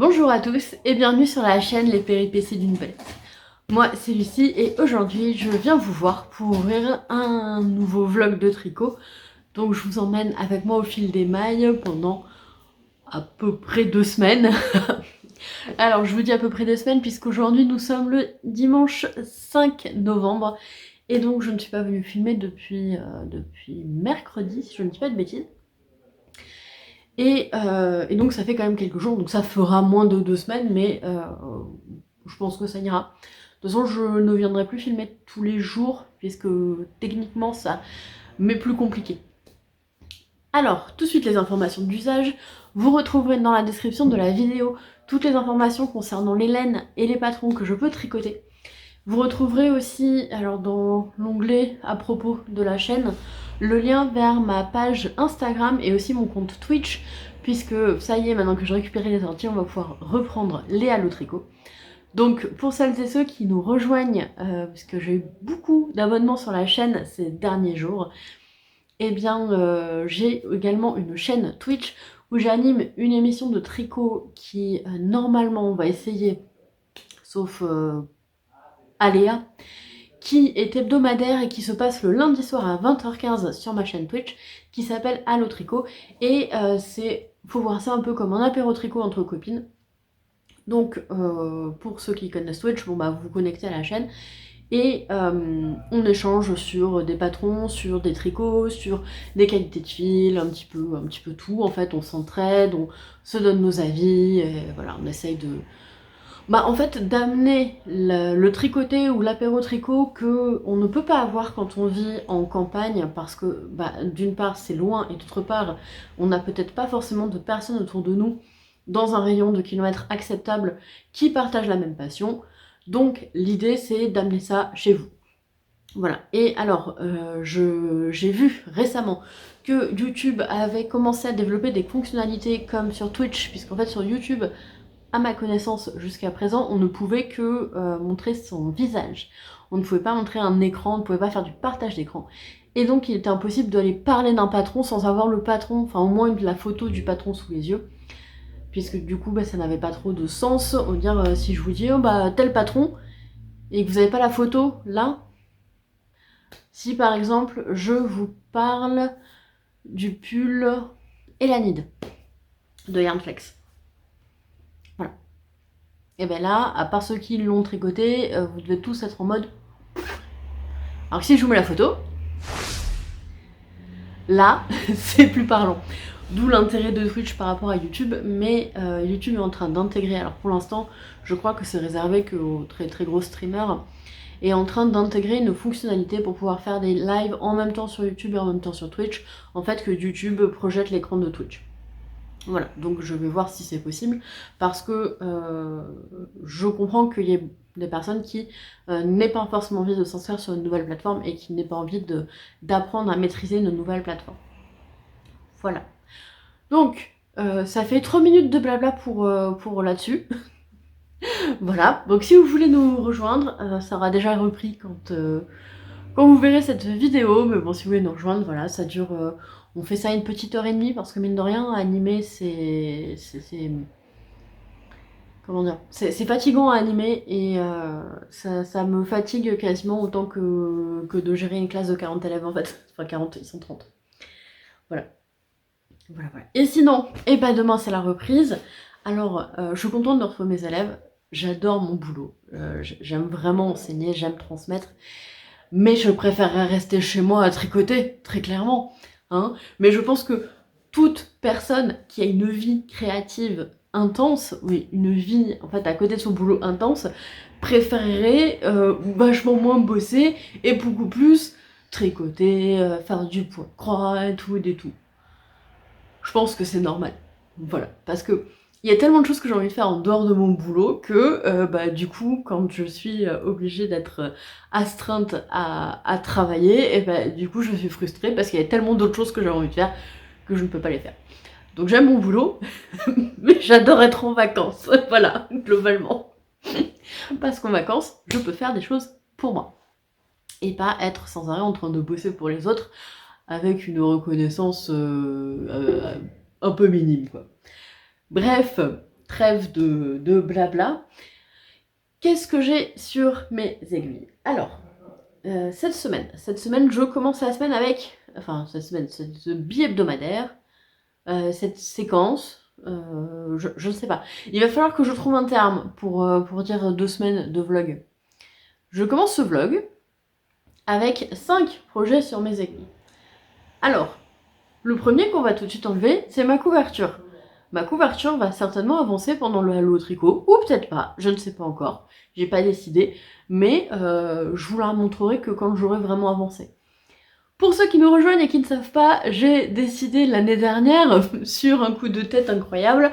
Bonjour à tous et bienvenue sur la chaîne Les Péripéties d'une Palette. Moi c'est Lucie et aujourd'hui je viens vous voir pour ouvrir un nouveau vlog de tricot. Donc je vous emmène avec moi au fil des mailles pendant à peu près 2 semaines. Alors je vous dis à peu près 2 semaines puisqu'aujourd'hui nous sommes le dimanche 5 novembre. Et donc je ne suis pas venue filmer depuis mercredi si je ne dis pas de bêtises. Et donc ça fait quand même quelques jours, donc ça fera moins de 2 semaines, mais je pense que ça ira. De toute façon, je ne viendrai plus filmer tous les jours, puisque techniquement ça m'est plus compliqué. Alors, tout de suite les informations d'usage. Vous retrouverez dans la description de la vidéo toutes les informations concernant les laines et les patrons que je peux tricoter. Vous retrouverez aussi, alors dans l'onglet à propos de la chaîne, le lien vers ma page Instagram et aussi mon compte Twitch, puisque ça y est, maintenant que j'ai récupéré les orties, on va pouvoir reprendre les Allo Tricot. Donc pour celles et ceux qui nous rejoignent, puisque j'ai eu beaucoup d'abonnements sur la chaîne ces derniers jours, eh bien j'ai également une chaîne Twitch où j'anime une émission de tricot qui normalement on va essayer, sauf aléa, qui est hebdomadaire et qui se passe le lundi soir à 20h15 sur ma chaîne Twitch, qui s'appelle Allo Tricot, et faut voir ça un peu comme un apéro tricot entre copines. Donc pour ceux qui connaissent Twitch, bon bah vous vous connectez à la chaîne, et on échange sur des patrons, sur des tricots, sur des qualités de fil, un petit peu tout, en fait on s'entraide, on se donne nos avis, et voilà, on essaye de... Bah en fait d'amener le tricoté ou l'apéro tricot que on ne peut pas avoir quand on vit en campagne parce que bah, d'une part c'est loin et d'autre part on n'a peut-être pas forcément de personnes autour de nous dans un rayon de kilomètres acceptable qui partagent la même passion. Donc l'idée c'est d'amener ça chez vous. Voilà, et alors j'ai vu récemment que YouTube avait commencé à développer des fonctionnalités comme sur Twitch, puisqu'en fait sur YouTube, à ma connaissance jusqu'à présent, on ne pouvait que montrer son visage. On ne pouvait pas montrer un écran, on ne pouvait pas faire du partage d'écran. Et donc il était impossible d'aller parler d'un patron sans avoir le patron, enfin au moins la photo du patron sous les yeux. Puisque du coup bah, ça n'avait pas trop de sens. On va dire si je vous dis oh bah tel patron, et que vous n'avez pas la photo là. Si par exemple je vous parle du pull Elanide de Yarnflex. Voilà. Et bien là, à part ceux qui l'ont tricoté, vous devez tous être en mode... Alors que si je vous mets la photo, là, c'est plus parlant. D'où l'intérêt de Twitch par rapport à YouTube, mais YouTube est en train d'intégrer, alors pour l'instant, je crois que c'est réservé qu'aux très très gros streamers, est en train d'intégrer une fonctionnalité pour pouvoir faire des lives en même temps sur YouTube et en même temps sur Twitch, en fait que YouTube projette l'écran de Twitch. Voilà, donc je vais voir si c'est possible, parce que je comprends qu'il y ait des personnes qui n'aient pas forcément envie de s'inscrire sur une nouvelle plateforme et qui n'aient pas envie d'apprendre à maîtriser une nouvelle plateforme. Voilà. Donc, ça fait 3 minutes de blabla pour là-dessus. Voilà, donc si vous voulez nous rejoindre, ça aura déjà repris quand vous verrez cette vidéo, mais bon, si vous voulez nous rejoindre, voilà, ça dure... on fait ça une petite heure et demie, parce que mine de rien, animer, c'est comment dire, c'est fatigant à animer, et ça me fatigue quasiment autant que de gérer une classe de 40 élèves, en fait. Enfin, 40, ils sont 30. Voilà. Voilà, voilà. Et sinon, et bah demain, c'est la reprise. Alors, je suis contente de retrouver mes élèves. J'adore mon boulot. J'aime vraiment enseigner, j'aime transmettre. Mais je préférerais rester chez moi à tricoter, très clairement. Hein. Mais je pense que toute personne qui a une vie créative intense, oui, une vie en fait à côté de son boulot intense, préférerait vachement moins bosser et beaucoup plus tricoter, faire du point de croix et tout et tout. Je pense que c'est normal. Voilà, parce que il y a tellement de choses que j'ai envie de faire en dehors de mon boulot que bah, du coup, quand je suis obligée d'être astreinte à travailler, et bah, du coup je suis frustrée parce qu'il y a tellement d'autres choses que j'ai envie de faire que je ne peux pas les faire. Donc j'aime mon boulot, mais j'adore être en vacances, voilà, globalement. Parce qu'en vacances, je peux faire des choses pour moi. Et pas être sans arrêt en train de bosser pour les autres avec une reconnaissance un peu minime, quoi. Bref, trêve de blabla. Qu'est-ce que j'ai sur mes aiguilles? Alors, cette semaine, je commence la semaine avec, enfin cette semaine, ce bi-hebdomadaire, cette séquence, je ne sais pas. Il va falloir que je trouve un terme pour dire 2 semaines de vlog. Je commence ce vlog avec 5 projets sur mes aiguilles. Alors, le premier qu'on va tout de suite enlever, c'est ma couverture. Ma couverture va certainement avancer pendant le halo tricot, ou peut-être pas, je ne sais pas encore, j'ai pas décidé, mais je vous la montrerai que quand j'aurai vraiment avancé. Pour ceux qui nous rejoignent et qui ne savent pas, j'ai décidé l'année dernière, sur un coup de tête incroyable,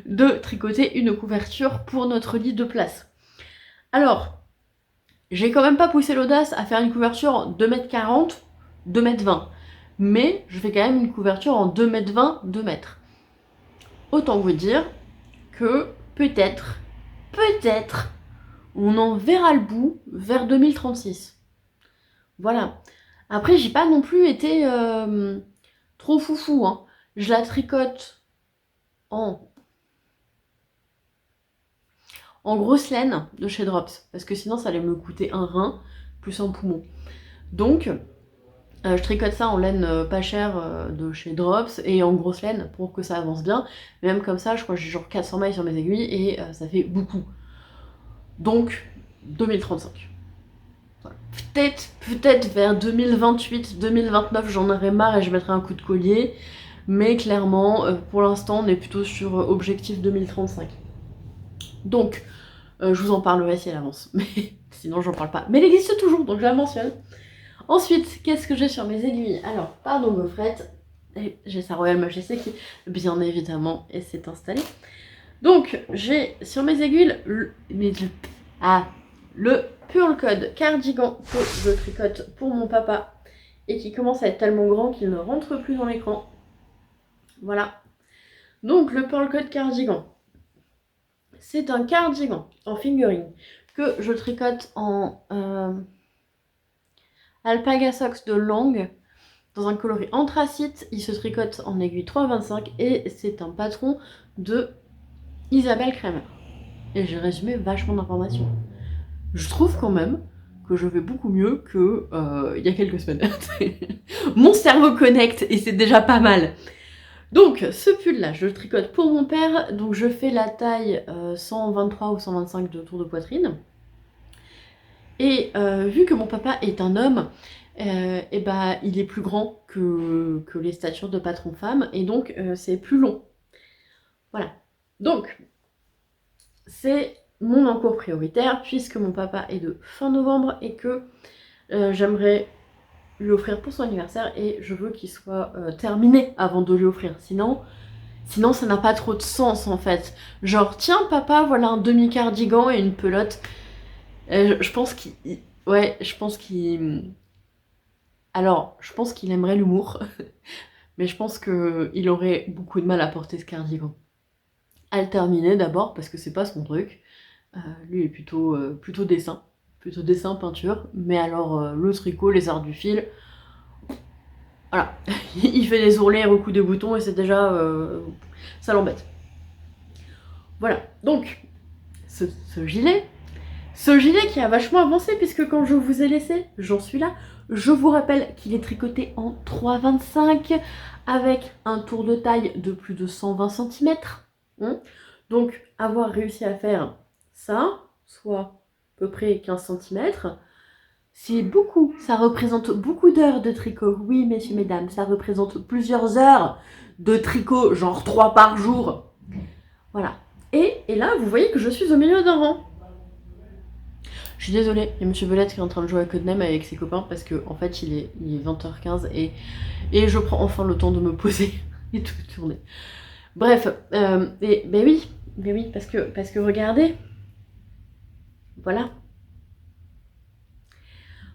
de tricoter une couverture pour notre lit de place. Alors, j'ai quand même pas poussé l'audace à faire une couverture 2,40 m, 2,20 m, mais je fais quand même une couverture en 2,20 m, 2 m. Autant vous dire que peut-être, on en verra le bout vers 2036. Voilà. Après, j'ai pas non plus été trop foufou, hein. Je la tricote en grosse laine de chez Drops, parce que sinon ça allait me coûter un rein plus un poumon. Donc, je tricote ça en laine pas chère de chez Drops et en grosse laine pour que ça avance bien. Mais même comme ça, je crois que j'ai genre 400 mailles sur mes aiguilles et ça fait beaucoup. Donc, 2035. Voilà. Peut-être vers 2028, 2029, j'en aurai marre et je mettrai un coup de collier. Mais clairement, pour l'instant, on est plutôt sur objectif 2035. Donc, je vous en parlerai si elle avance. Mais sinon, j'en parle pas. Mais elle existe toujours, donc je la mentionne. Ensuite, qu'est-ce que j'ai sur mes aiguilles? Alors, pardon gaufrette, j'ai sa Royal Majesté qui, bien évidemment, s'est installée. Donc, j'ai sur mes aiguilles le Pearl Code cardigan que je tricote pour mon papa et qui commence à être tellement grand qu'il ne rentre plus dans l'écran. Voilà. Donc, le Pearl Code cardigan, c'est un cardigan en fingering que je tricote en Alpaga Socks de Lange dans un coloris anthracite. Il se tricote en aiguille 3,25 et c'est un patron de Isabelle Kramer. Et j'ai résumé vachement d'informations. Je trouve quand même que je vais beaucoup mieux que il y a quelques semaines. Mon cerveau connecte et c'est déjà pas mal. Donc ce pull là, je le tricote pour mon père. Donc je fais la taille 123 ou 125 de tour de poitrine. Et vu que mon papa est un homme, et bah, il est plus grand que les statures de patron femme, et donc c'est plus long. Voilà. Donc, c'est mon encours prioritaire, puisque mon papa est de fin novembre, et que j'aimerais lui offrir pour son anniversaire, et je veux qu'il soit terminé avant de lui offrir. Sinon ça n'a pas trop de sens, en fait. Genre, tiens papa, voilà un demi-cardigan et une pelote. Je pense qu'il... Ouais, je pense qu'il... Alors, je pense qu'il aimerait l'humour, mais je pense qu'il aurait beaucoup de mal à porter ce cardigan. À le terminer d'abord, parce que c'est pas son truc. Lui est plutôt dessin, peinture, mais alors le tricot, les arts du fil, voilà. Il fait des ourlets, recoue des boutons et c'est déjà... ça l'embête. Voilà, donc, ce gilet qui a vachement avancé, puisque quand je vous ai laissé, j'en suis là. Je vous rappelle qu'il est tricoté en 3,25 avec un tour de taille de plus de 120 cm. Donc, avoir réussi à faire ça, soit à peu près 15 cm, c'est beaucoup. Ça représente beaucoup d'heures de tricot. Oui, messieurs, mesdames, ça représente plusieurs heures de tricot, genre 3 par jour. Voilà. Et là, vous voyez que je suis au milieu d'un rang. Je suis désolée, il y a Monsieur Belette qui est en train de jouer à Codename avec ses copains parce que en fait il est 20h15 et je prends enfin le temps de me poser et tout tourner. Bref, ben oui, parce que regardez, voilà.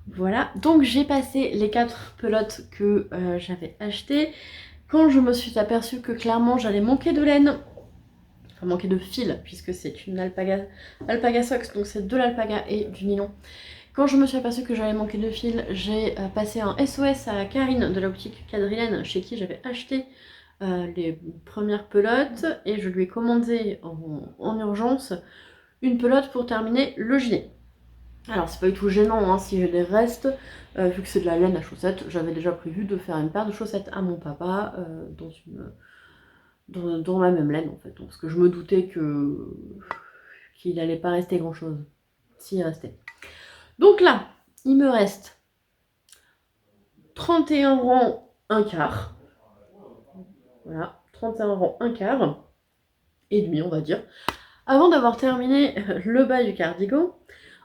Voilà, donc j'ai passé les 4 pelotes que j'avais achetées. Quand je me suis aperçue que clairement j'allais manquer de laine, enfin manquer de fil, puisque c'est une alpaga socks, donc c'est de l'alpaga et du nylon. Quand je me suis aperçue que j'allais manquer de fil, j'ai passé un SOS à Karine de la boutique Quadrilène, chez qui j'avais acheté les premières pelotes et je lui ai commandé en urgence une pelote pour terminer le gilet. Alors c'est pas du tout gênant hein, si j'ai des restes, vu que c'est de la laine à chaussettes, j'avais déjà prévu de faire une paire de chaussettes à mon papa dans la même laine en fait, parce que je me doutais qu'il n'allait pas rester grand chose, s'il restait. Donc là, il me reste 31 rangs, un quart. Voilà, 31 rangs, un quart, et demi on va dire, avant d'avoir terminé le bas du cardigan.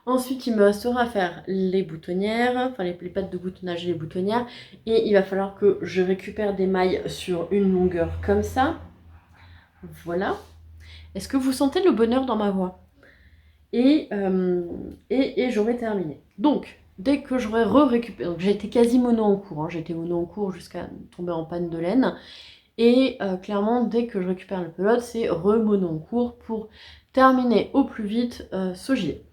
Ensuite, il me restera à faire les boutonnières, enfin les pattes de boutonnage et les boutonnières. Et il va falloir que je récupère des mailles sur une longueur comme ça. Voilà. Est-ce que vous sentez le bonheur dans ma voix? Et j'aurai terminé. Donc, dès que j'aurai récupéré... Donc j'ai été quasi mono en cours. Hein, j'ai été mono en cours jusqu'à tomber en panne de laine. Et clairement, dès que je récupère le pelote, c'est remono en cours pour terminer au plus vite ce gilet.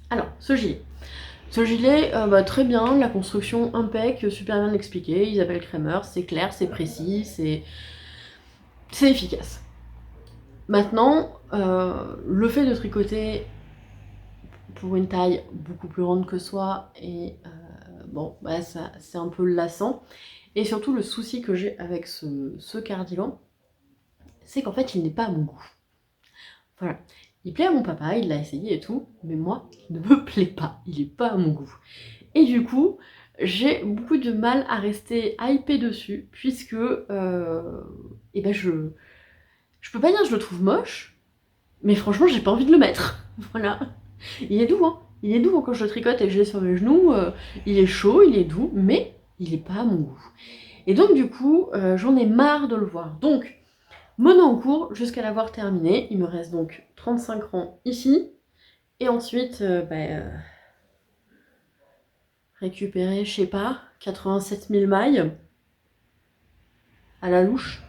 Alors, ce gilet, très bien, la construction impec, super bien expliquée, Isabelle Kremer, c'est clair, c'est précis, c'est efficace. Maintenant, le fait de tricoter pour une taille beaucoup plus grande que soi, et ça, c'est un peu lassant. Et surtout, le souci que j'ai avec ce cardigan, c'est qu'en fait, il n'est pas à mon goût. Voilà. Il plaît à mon papa, il l'a essayé et tout, mais moi, il ne me plaît pas, il n'est pas à mon goût. Et du coup, j'ai beaucoup de mal à rester hypée dessus, puisque je peux pas dire que je le trouve moche, mais franchement, j'ai pas envie de le mettre. Voilà. Il est doux, hein. Il est doux quand je le tricote et que je l'ai sur mes genoux. Il est chaud, il est doux, mais il est pas à mon goût. Et donc, du coup, j'en ai marre de le voir. Donc, mono en cours jusqu'à l'avoir terminé. Il me reste donc 35 rangs ici. Et ensuite, récupérer, je sais pas, 87 000 mailles à la louche.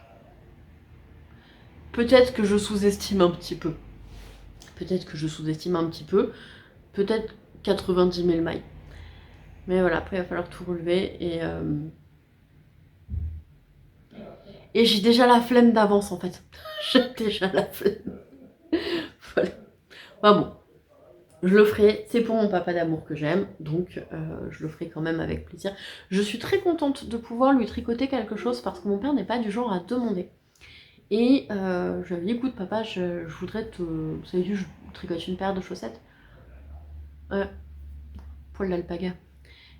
Peut-être que je sous-estime un petit peu. Peut-être 90 000 mailles. Mais voilà, après il va falloir tout relever et j'ai déjà la flemme d'avance en fait. J'ai déjà la flemme. Voilà. Bon, je le ferai, c'est pour mon papa d'amour que j'aime, donc je le ferai quand même avec plaisir. Je suis très contente de pouvoir lui tricoter quelque chose parce que mon père n'est pas du genre à demander. Et je lui ai dit, écoute papa, je voudrais vous avez vu, je tricote une paire de chaussettes. Poil d'alpaga.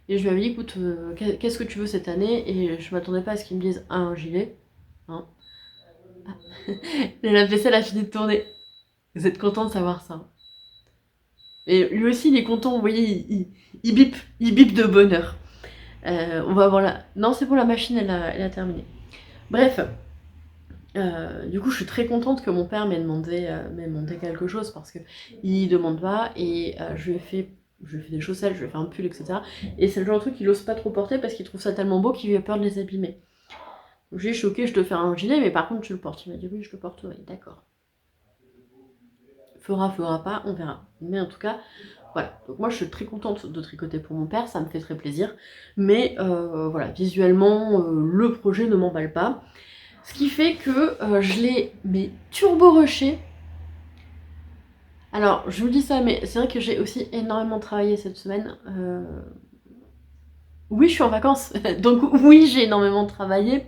Et je lui avais dit, écoute, qu'est-ce que tu veux cette année? Et je m'attendais pas à ce qu'il me dise un gilet. Hein. La vaisselle a fini de tourner. Vous êtes content de savoir ça. Et lui aussi, il est content, vous voyez, il bip de bonheur. On va voir là. Non, c'est bon, la machine, elle a terminé. Bref. Du coup, je suis très contente que mon père m'ait demandé quelque chose parce qu'il demande pas et je lui ai fait des chaussettes, je lui ai fait un pull, etc. Et c'est le genre de truc qu'il ose pas trop porter parce qu'il trouve ça tellement beau qu'il a peur de les abîmer. Donc j'ai choqué, je te fais un gilet, mais par contre tu le portes. Il m'a dit oui, je le porterai, d'accord. Fera pas, on verra. Mais en tout cas, voilà. Donc moi je suis très contente de tricoter pour mon père, ça me fait très plaisir. Mais voilà, visuellement, le projet ne m'emballe pas. Ce qui fait que je l'ai turbo-rushé. Alors, je vous dis ça, mais c'est vrai que j'ai aussi énormément travaillé cette semaine. Oui, je suis en vacances, donc oui, j'ai énormément travaillé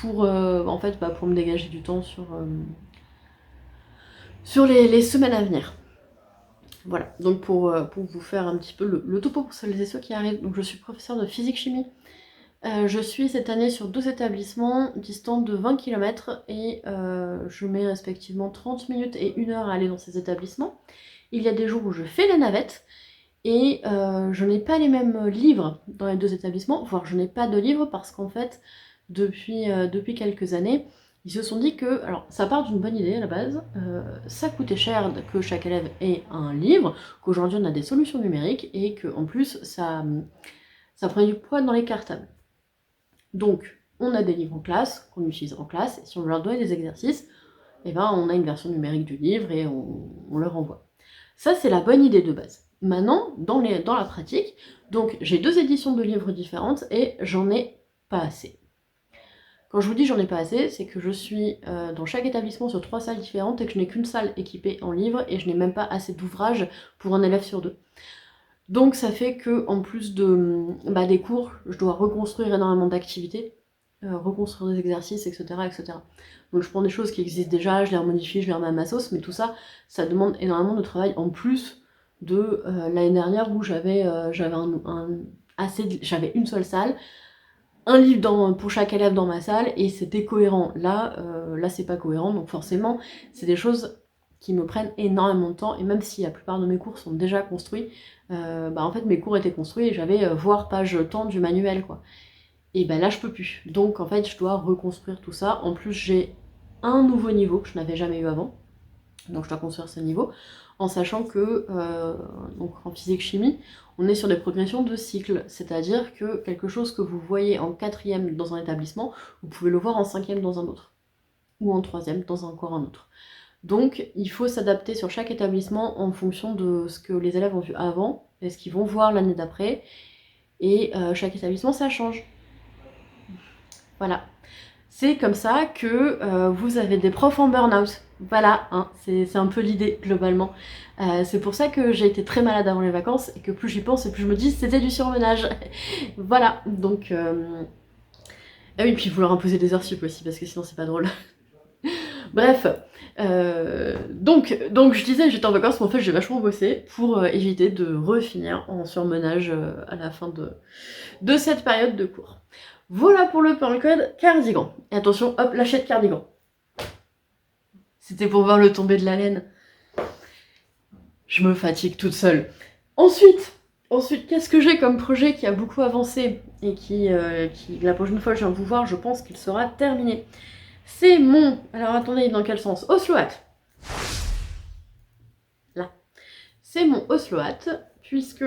pour, pour me dégager du temps sur les semaines à venir. Voilà, donc pour vous faire un petit peu le topo pour celles et ceux qui arrivent. Donc je suis professeure de physique-chimie. Je suis cette année sur 2 établissements distants de 20 km et je mets respectivement 30 minutes et 1 heure à aller dans ces établissements. Il y a des jours où je fais la navette et je n'ai pas les mêmes livres dans les 2 établissements, voire je n'ai pas de livres parce qu'en fait, depuis quelques années, ils se sont dit que, alors ça part d'une bonne idée à la base, ça coûtait cher que chaque élève ait un livre, qu'aujourd'hui on a des solutions numériques et qu'en plus ça prenait du poids dans les cartables. Donc, on a des livres en classe, qu'on utilise en classe, et si on leur donne des exercices, on a une version numérique du livre et on leur envoie. Ça, c'est la bonne idée de base. Maintenant, dans la pratique, donc j'ai 2 éditions de livres différentes et j'en ai pas assez. Quand je vous dis j'en ai pas assez, c'est que je suis dans chaque établissement sur 3 salles différentes et que je n'ai qu'une salle équipée en livres et je n'ai même pas assez d'ouvrages pour un élève sur 2. Donc ça fait que en plus des cours, je dois reconstruire énormément d'activités, reconstruire des exercices, etc., etc. Donc je prends des choses qui existent déjà, je les remodifie, je les remets à ma sauce, mais tout ça, ça demande énormément de travail en plus de l'année dernière où j'avais une seule salle, un livre pour chaque élève dans ma salle et c'était cohérent. Là c'est pas cohérent, donc forcément c'est des choses qui me prennent énormément de temps et même si la plupart de mes cours sont déjà construits, en fait mes cours étaient construits et j'avais voir page temps du manuel quoi. Et là je peux plus. Donc en fait je dois reconstruire tout ça. En plus j'ai un nouveau niveau que je n'avais jamais eu avant. Donc je dois construire ce niveau en sachant que donc en physique-chimie, on est sur des progressions de cycle, c'est-à-dire que quelque chose que vous voyez en 4e dans un établissement, vous pouvez le voir en 5e dans un autre, ou en 3e dans encore un autre. Donc il faut s'adapter sur chaque établissement en fonction de ce que les élèves ont vu avant et ce qu'ils vont voir l'année d'après, et chaque établissement ça change. Voilà. C'est comme ça que vous avez des profs en burn-out. Voilà, hein, c'est un peu l'idée globalement. C'est pour ça que j'ai été très malade avant les vacances et que plus j'y pense et plus je me dis c'était du surmenage. Voilà, donc... Ah oui, puis il faut leur imposer des heures sup aussi parce que sinon c'est pas drôle. Bref, donc je disais j'étais en vacances, mais en fait j'ai vachement bossé pour éviter de refinir en surmenage à la fin de cette période de cours. Voilà pour le point code cardigan. Et attention, hop, lâchette cardigan. C'était pour voir le tomber de la laine. Je me fatigue toute seule. Ensuite, qu'est-ce que j'ai comme projet qui a beaucoup avancé et qui la prochaine fois que je viens vous voir, je pense qu'il sera terminé. C'est mon... Alors attendez, dans quel sens? Osloat. Là. C'est mon Osloat, puisque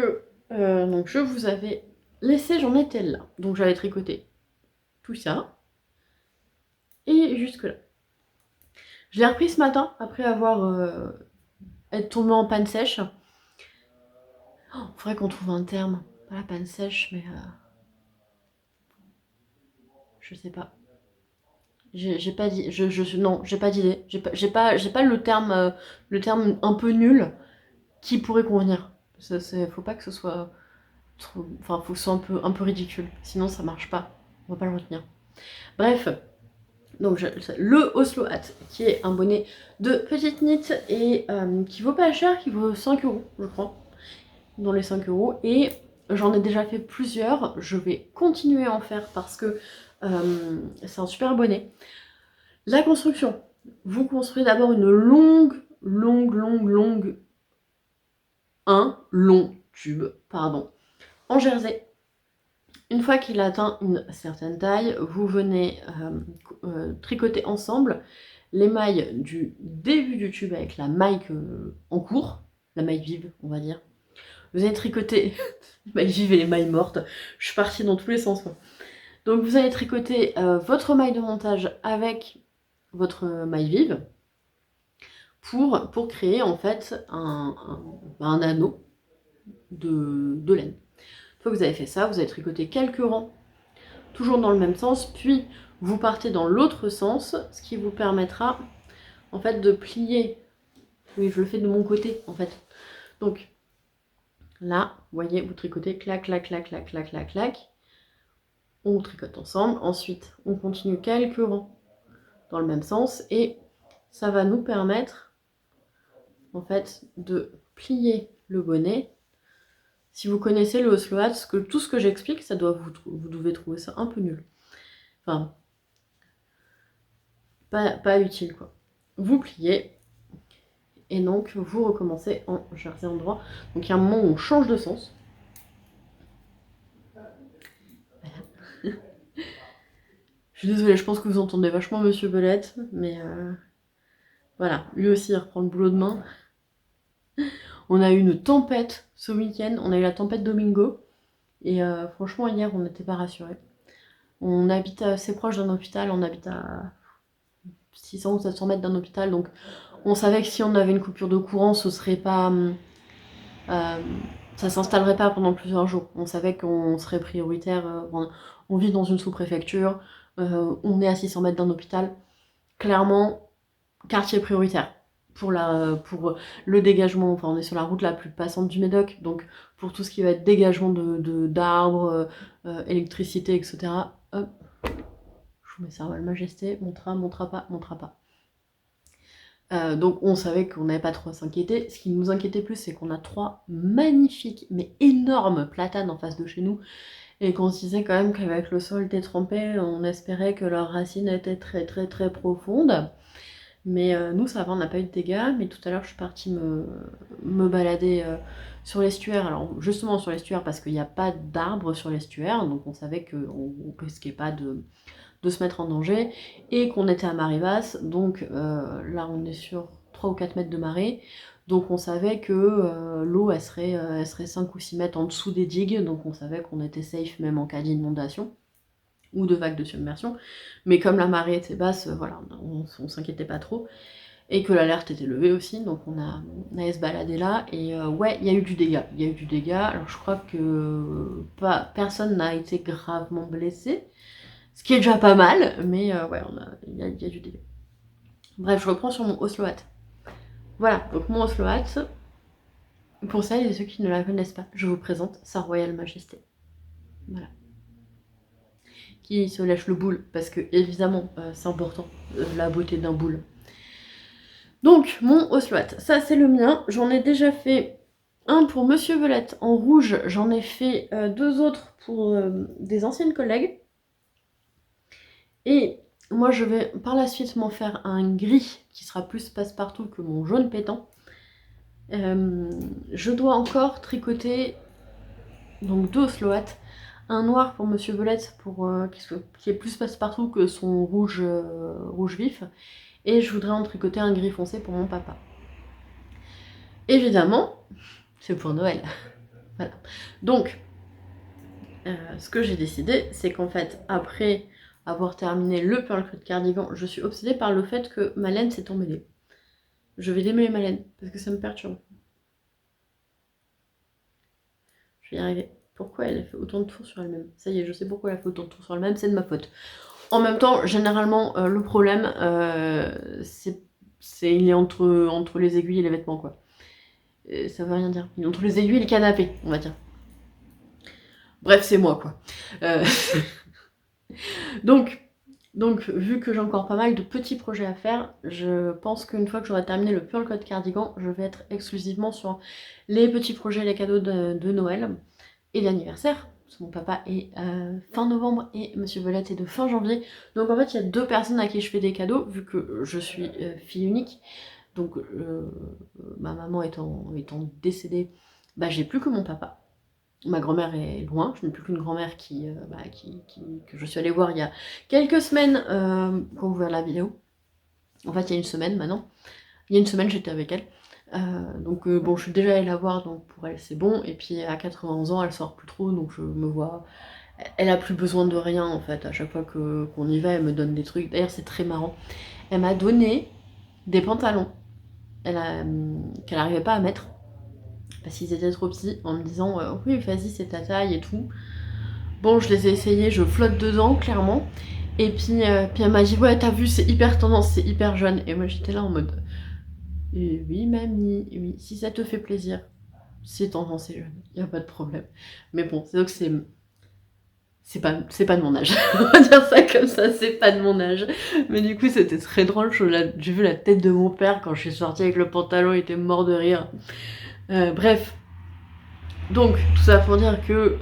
donc je vous avais laissé, j'en étais là. Donc j'avais tricoté tout ça. Et jusque là. Je l'ai repris ce matin, après avoir être tombé en panne sèche. Oh, faudrait qu'on trouve un terme. Pas la panne sèche, mais... je sais pas. J'ai pas dit... non, j'ai pas d'idée. J'ai pas le terme un peu nul qui pourrait convenir. Faut pas que ce soit... trop... Enfin, faut que ce soit un peu ridicule. Sinon, ça marche pas. On va pas le retenir. Bref... Donc le Oslo Hat, qui est un bonnet de petite knit et qui vaut pas cher, qui vaut 5 € je crois, dans les 5 €. Et j'en ai déjà fait plusieurs, je vais continuer à en faire parce que c'est un super bonnet. La construction, vous construisez d'abord une un long tube, pardon, en jersey. Une fois qu'il a atteint une certaine taille, vous venez tricoter ensemble les mailles du début du tube avec la maille en cours, la maille vive, on va dire. Vous allez tricoter les mailles vives et les mailles mortes. Je suis partie dans tous les sens. Donc vous allez tricoter votre maille de montage avec votre maille vive pour créer en fait un anneau de laine. Une fois que vous avez fait ça, vous allez tricoter quelques rangs, toujours dans le même sens, puis vous partez dans l'autre sens, ce qui vous permettra en fait de plier. Oui, je le fais de mon côté en fait. Donc là, vous voyez, vous tricotez clac, clac, clac, clac, clac, clac, clac. On tricote ensemble. Ensuite, on continue quelques rangs dans le même sens et ça va nous permettre en fait de plier le bonnet. Si vous connaissez le Oslo Hat, tout ce que j'explique, ça doit vous devez trouver ça un peu nul. Enfin, pas utile quoi. Vous pliez et donc vous recommencez en jersey endroit. Donc il y a un moment où on change de sens. Voilà. Je suis désolée, je pense que vous entendez vachement Monsieur Belette, mais voilà, lui aussi il reprend le boulot de main. On a eu une tempête ce week-end, on a eu la tempête Domingo, et franchement hier on n'était pas rassurés. On habite assez proche d'un hôpital, on habite à 600 ou 700 mètres d'un hôpital, donc on savait que si on avait une coupure de courant, ce serait pas... ça s'installerait pas pendant plusieurs jours. On savait qu'on serait prioritaire, on vit dans une sous-préfecture, on est à 600 mètres d'un hôpital. Clairement, quartier prioritaire pour le dégagement. Enfin, on est sur la route la plus passante du Médoc, donc pour tout ce qui va être dégagement d'arbres, électricité, etc. Hop, je vous mets ça à Votre Majesté, montera pas. Donc on savait qu'on n'avait pas trop à s'inquiéter. Ce qui nous inquiétait plus, c'est qu'on a 3 magnifiques, mais énormes platanes en face de chez nous, et qu'on se disait quand même qu'avec le sol détrempé, on espérait que leurs racines étaient très très très profondes. Mais nous ça va, on n'a pas eu de dégâts, mais tout à l'heure je suis partie me balader sur l'estuaire. Alors justement sur l'estuaire parce qu'il n'y a pas d'arbres sur l'estuaire, donc on savait qu'on risquait pas de se mettre en danger, et qu'on était à marée basse, donc là on est sur 3 ou 4 mètres de marée, donc on savait que l'eau elle serait 5 ou 6 mètres en dessous des digues, donc on savait qu'on était safe même en cas d'inondation ou de vague de submersion, mais comme la marée était basse, voilà, on s'inquiétait pas trop, et que l'alerte était levée aussi, donc on allait se balader là, et ouais, il y a eu du dégât, alors je crois que personne n'a été gravement blessé, ce qui est déjà pas mal, mais ouais, il y a du dégât. Bref, je reprends sur mon Osloat. Voilà, donc mon Osloat, pour celles et ceux qui ne la connaissent pas, je vous présente Sa Royale Majesté. Voilà. Qui se lèche le boule, parce que évidemment, c'est important, la beauté d'un boule. Donc, mon Osloat, ça c'est le mien. J'en ai déjà fait un pour Monsieur Velette en rouge, j'en ai fait 2 autres pour des anciennes collègues. Et moi je vais par la suite m'en faire un gris qui sera plus passe-partout que mon jaune pétant. Je dois encore tricoter donc 2 Osloat, un noir pour Monsieur Velette qui est plus passe-partout que son rouge vif, et je voudrais en tricoter un gris foncé pour mon papa. Évidemment, c'est pour Noël. Voilà. Donc, ce que j'ai décidé, c'est qu'en fait, après avoir terminé le Pearl Cut Cardigan, je suis obsédée par le fait que ma laine s'est emmêlée. Je vais démêler ma laine, parce que ça me perturbe. Je vais y arriver. Pourquoi elle a fait autant de tours sur elle-même? Ça y est, je sais pourquoi elle a fait autant de tours sur elle-même, c'est de ma faute. En même temps, généralement, le problème, il est entre les aiguilles et les vêtements, quoi. Ça veut rien dire. Il est entre les aiguilles et le canapé, on va dire. Bref, c'est moi, quoi. Donc, vu que j'ai encore pas mal de petits projets à faire, je pense qu'une fois que j'aurai terminé le Pearl Cut Cardigan, je vais être exclusivement sur les petits projets, les cadeaux de Noël et d'anniversaire. Parce que mon papa est fin novembre et Monsieur Velette est de fin janvier. Donc en fait, il y a 2 personnes à qui je fais des cadeaux, vu que je suis fille unique. Donc ma maman étant décédée, bah, j'ai plus que mon papa. Ma grand-mère est loin, je n'ai plus qu'une grand-mère que je suis allée voir il y a quelques semaines pour ouvrir la vidéo. En fait, il y a une semaine maintenant. Il y a une semaine, j'étais avec elle. Donc bon, je suis déjà allée la voir, donc pour elle c'est bon. Et puis à 80 ans, elle sort plus trop, donc je me vois... Elle a plus besoin de rien en fait. À chaque fois qu'on y va, elle me donne des trucs. D'ailleurs, c'est très marrant. Elle m'a donné des pantalons qu'elle n'arrivait pas à mettre, parce qu'ils étaient trop petits, en me disant oui vas-y c'est ta taille et tout. Bon, je les ai essayés, je flotte dedans clairement, et puis elle m'a dit ouais t'as vu c'est hyper tendance, c'est hyper jeune, et moi j'étais là en mode oui mamie, oui si ça te fait plaisir, c'est tendance, c'est jeune, y a pas de problème. Mais bon, c'est donc c'est pas de mon âge, on va dire ça comme ça, c'est pas de mon âge. Mais du coup c'était très drôle, j'ai vu la tête de mon père quand je suis sortie avec le pantalon, il était mort de rire. Bref, donc tout ça pour dire que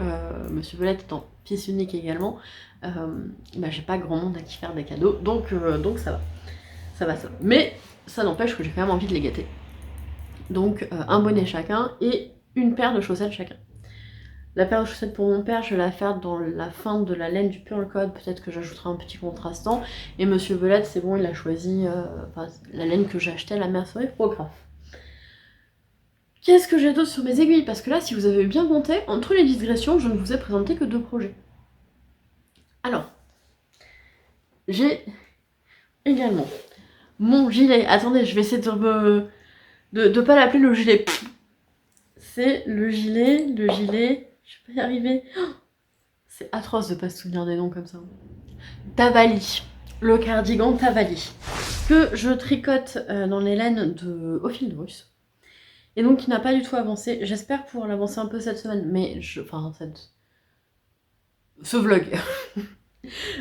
Monsieur Velette étant fils unique également, bah, j'ai pas grand monde à qui faire des cadeaux, donc ça va. Mais ça n'empêche que j'ai quand même envie de les gâter. Donc un bonnet chacun et une paire de chaussettes chacun. La paire de chaussettes pour mon père, je vais la faire dans la fin de la laine du Pearl Code, peut-être que j'ajouterai un petit contrastant. Et Monsieur Velette, c'est bon, il a choisi la laine que j'ai achetée à la mercerie Prographe. Qu'est-ce que j'ai d'autre sur mes aiguilles? Parce que là, si vous avez bien compté, entre les digressions, je ne vous ai présenté que 2 projets. Alors, j'ai également mon gilet. Attendez, je vais essayer de pas l'appeler le gilet. C'est le gilet, je vais pas y arriver. Oh, c'est atroce de pas se souvenir des noms comme ça. Tavali, le cardigan Tavali, que je tricote dans les laines au fil de russe. Et donc qui n'a pas du tout avancé. J'espère pouvoir l'avancer un peu cette semaine, mais ce vlog.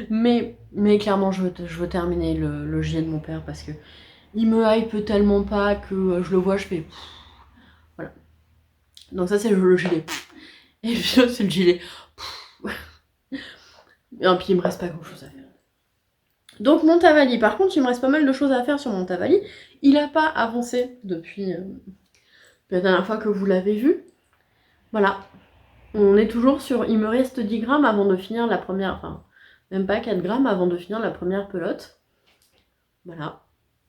mais clairement je veux terminer le gilet de mon père parce que il me hype tellement pas que je le vois, je fais pff, voilà. Donc ça c'est le gilet. Et puis là c'est le gilet. Et puis il me reste pas grand chose à faire. Donc mon Tavali, par contre il me reste pas mal de choses à faire sur mon Tavali. Il a pas avancé depuis la dernière fois que vous l'avez vu. Voilà. On est toujours sur... Il me reste 10 grammes avant de finir la première... Enfin, même pas 4 grammes avant de finir la première pelote. Voilà.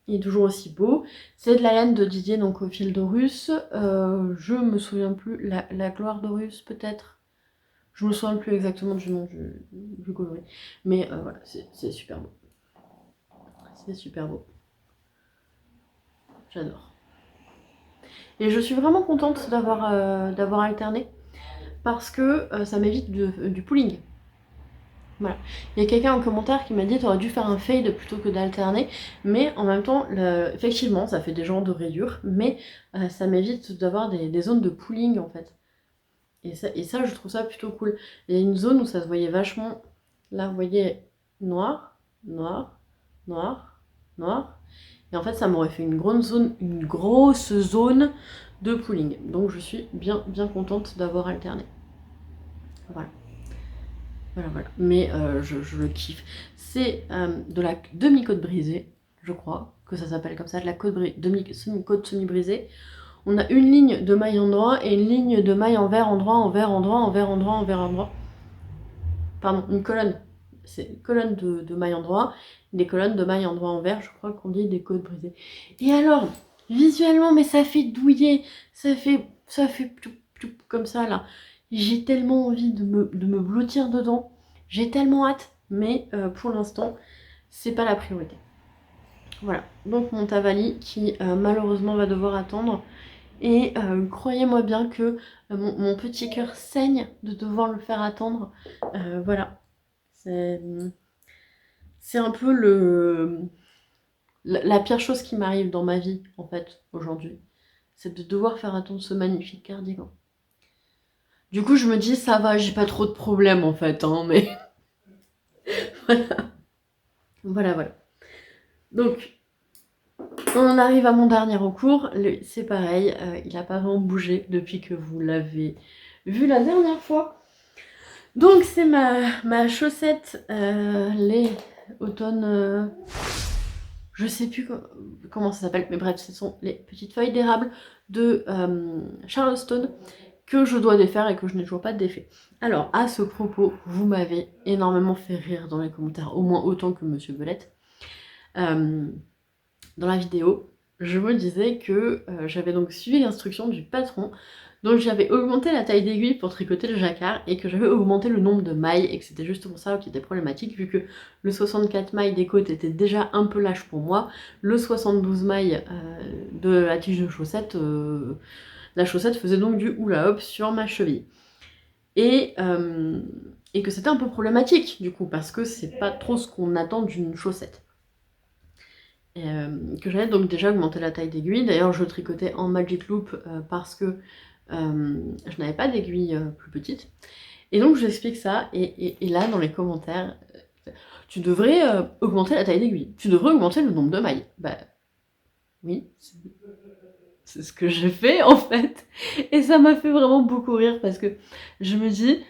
Il est toujours aussi beau. C'est de la laine de Didier, donc au fil d'Horus. Je me souviens plus. La gloire d'Horus, peut-être. Je me souviens plus exactement du nom du coloris. Mais voilà, c'est super beau. C'est super beau. J'adore. Et je suis vraiment contente d'avoir alterné. Parce que ça m'évite du pooling. Voilà. Il y a quelqu'un en commentaire qui m'a dit t'aurais dû faire un fade plutôt que d'alterner, mais en même temps, effectivement, ça fait des genres de rayures, mais ça m'évite d'avoir des zones de pooling en fait. Et ça, je trouve ça plutôt cool. Il y a une zone où ça se voyait vachement, là vous voyez, noir, noir, noir, noir, et en fait ça m'aurait fait une grosse zone de pooling. Donc je suis bien contente d'avoir alterné. Voilà. Voilà. Mais je le kiffe. C'est de la demi-côte brisée, je crois que ça s'appelle comme ça, de la côte semi-brisée. On a une ligne de maille endroit et une ligne de maille envers endroit, envers endroit, envers endroit, envers endroit. Pardon, une colonne. C'est une colonne de maille endroit, des colonnes de maille endroit envers, je crois qu'on dit des côtes brisées. Et alors, visuellement, mais ça fait douiller, ça fait comme ça là. J'ai tellement envie de me blottir dedans, j'ai tellement hâte, mais pour l'instant, c'est pas la priorité. Voilà, donc mon Tavali qui malheureusement va devoir attendre. Et croyez-moi bien que mon petit cœur saigne de devoir le faire attendre. Voilà, c'est un peu la pire chose qui m'arrive dans ma vie, en fait, aujourd'hui. C'est de devoir faire attendre ce magnifique cardigan. Du coup, je me dis, ça va, j'ai pas trop de problèmes, en fait, hein, mais... Voilà. Donc, on arrive à mon dernier recours. C'est pareil, il n'a pas vraiment bougé depuis que vous l'avez vu la dernière fois. Donc, c'est ma chaussette, les automne... je sais plus comment ça s'appelle, mais bref, ce sont les petites feuilles d'érable de Charleston que je dois défaire et que je n'ai toujours pas défait. Alors, à ce propos, vous m'avez énormément fait rire dans les commentaires, au moins autant que Monsieur Belette. Dans la vidéo, je me disais que j'avais donc suivi l'instruction du patron, donc j'avais augmenté la taille d'aiguille pour tricoter le jacquard et que j'avais augmenté le nombre de mailles et que c'était justement ça qui était problématique vu que le 64 mailles des côtes était déjà un peu lâche pour moi, le 72 mailles de la tige de chaussette, la chaussette faisait donc du hula hop sur ma cheville. Et que c'était un peu problématique du coup parce que c'est pas trop ce qu'on attend d'une chaussette. Que j'avais donc déjà augmenté la taille d'aiguille. D'ailleurs, je tricotais en Magic Loop parce que je n'avais pas d'aiguille plus petite. Et donc, je vous explique ça. Et là, dans les commentaires, tu devrais augmenter la taille d'aiguille. Tu devrais augmenter le nombre de mailles. Bah, oui, c'est ce que j'ai fait en fait. Et ça m'a fait vraiment beaucoup rire parce que je me dis,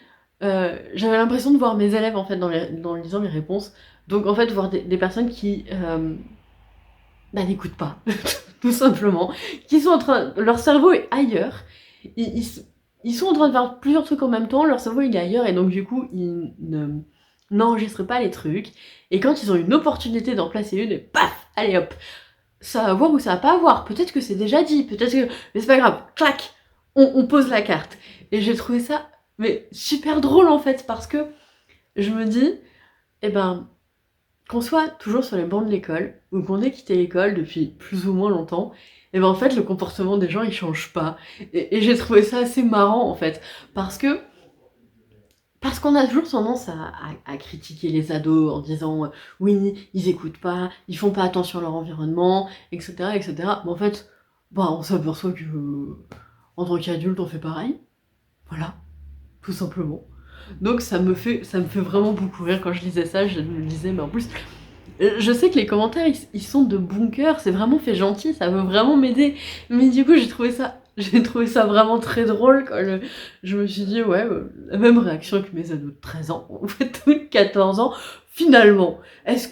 j'avais l'impression de voir mes élèves en fait dans lisant les réponses. Donc, en fait, voir des personnes qui... n'écoutent pas, tout simplement, qui sont en train, leur cerveau est ailleurs, ils sont en train de faire plusieurs trucs en même temps, leur cerveau il est ailleurs et donc du coup ils n'enregistrent pas les trucs et quand ils ont une opportunité d'en placer une, et paf, allez hop, ça va voir ou ça va pas avoir, peut-être que c'est déjà dit, peut-être que, mais c'est pas grave, clac, on pose la carte. Et j'ai trouvé ça mais super drôle en fait parce que je me dis, qu'on soit toujours sur les bancs de l'école, ou qu'on ait quitté l'école depuis plus ou moins longtemps, et en fait le comportement des gens il change pas. Et j'ai trouvé ça assez marrant en fait, parce que Parce qu'on a toujours tendance à critiquer les ados en disant oui, ils écoutent pas, ils font pas attention à leur environnement, etc. etc. Mais en fait, bah, on s'aperçoit que en tant qu'adulte, on fait pareil. Voilà, tout simplement. Donc ça me fait vraiment beaucoup rire quand je lisais ça, je me disais, mais en plus, je sais que les commentaires, ils sont de bon cœur, c'est vraiment fait gentil, ça veut vraiment m'aider. Mais du coup, j'ai trouvé ça vraiment très drôle quand je me suis dit, ouais, la même réaction que mes ados de 13 ans, en fait, de 14 ans. Finalement, est-ce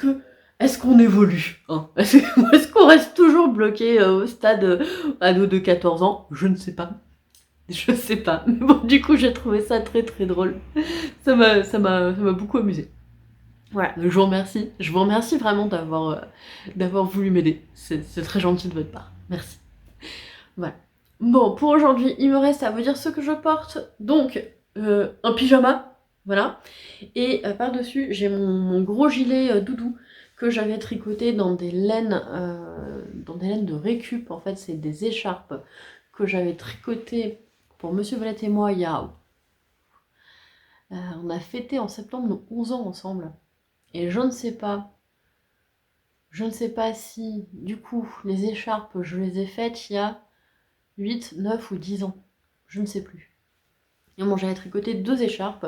qu'on évolue, hein? Est-ce qu'on reste toujours bloqué au stade ado de 14 ans? Je ne sais pas. Je sais pas. Mais bon, du coup, j'ai trouvé ça très très drôle. Ça m'a beaucoup amusé. Voilà, donc je vous remercie. Je vous remercie vraiment d'avoir voulu m'aider. C'est très gentil de votre part. Merci. Voilà. Bon, pour aujourd'hui, il me reste à vous dire ce que je porte. Donc, un pyjama, voilà. Et par-dessus, j'ai mon gros gilet doudou que j'avais tricoté dans des laines de récup. En fait, c'est des écharpes que j'avais tricotées pour Monsieur Valette et moi il y a... on a fêté en septembre nos 11 ans ensemble. Et je ne sais pas si, du coup, les écharpes, je les ai faites il y a 8, 9 ou 10 ans. Je ne sais plus. Et bon, j'avais tricoté 2 écharpes.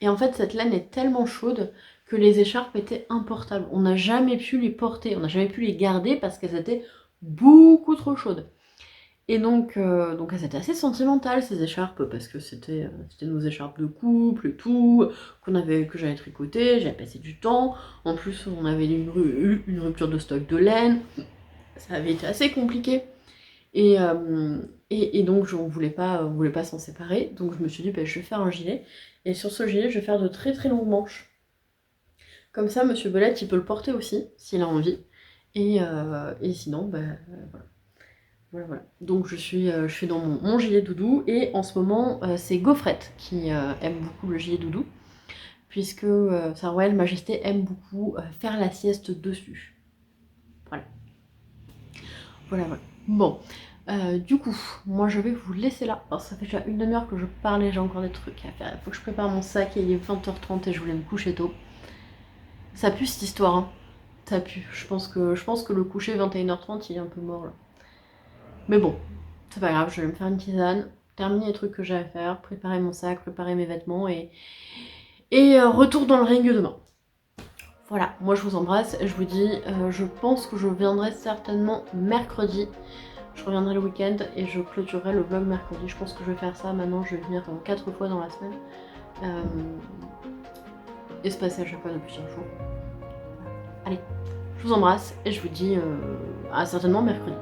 Et en fait, cette laine est tellement chaude que les écharpes étaient importables. On n'a jamais pu les porter, on n'a jamais pu les garder parce qu'elles étaient beaucoup trop chaudes. Et donc elles étaient assez sentimentales, ces écharpes, parce que c'était nos écharpes de couple et tout, que j'avais tricoté, j'avais passé du temps. En plus, on avait eu une rupture de stock de laine. Ça avait été assez compliqué. Et donc, on voulait pas s'en séparer. Donc, je me suis dit, bah, je vais faire un gilet. Et sur ce gilet, je vais faire de très très longues manches. Comme ça, Monsieur Belette, il peut le porter aussi, s'il a envie. Et sinon, bah, voilà. Voilà. Donc je suis dans mon gilet doudou et en ce moment c'est Gaufrette qui aime beaucoup le gilet doudou puisque Sa Royale Majesté aime beaucoup faire la sieste dessus. Voilà. Voilà. Bon, du coup, moi je vais vous laisser là. Alors, ça fait déjà une demi-heure que je parlais, j'ai encore des trucs à faire. Il faut que je prépare mon sac et il est 20h30 et je voulais me coucher tôt. Ça pue cette histoire, hein. Ça pue. Je pense que le coucher 21h30 il est un peu mort là. Mais bon, c'est pas grave, je vais me faire une tisane, terminer les trucs que j'ai à faire, préparer mon sac, préparer mes vêtements et retour dans le ring demain. Voilà, moi je vous embrasse et je vous dis, je pense que je viendrai certainement mercredi. Je reviendrai le week-end et je clôturerai le vlog mercredi. Je pense que je vais faire ça maintenant, je vais venir 4 fois dans la semaine. Et se passer à chaque fois de plusieurs jours. Allez, je vous embrasse et je vous dis à certainement mercredi.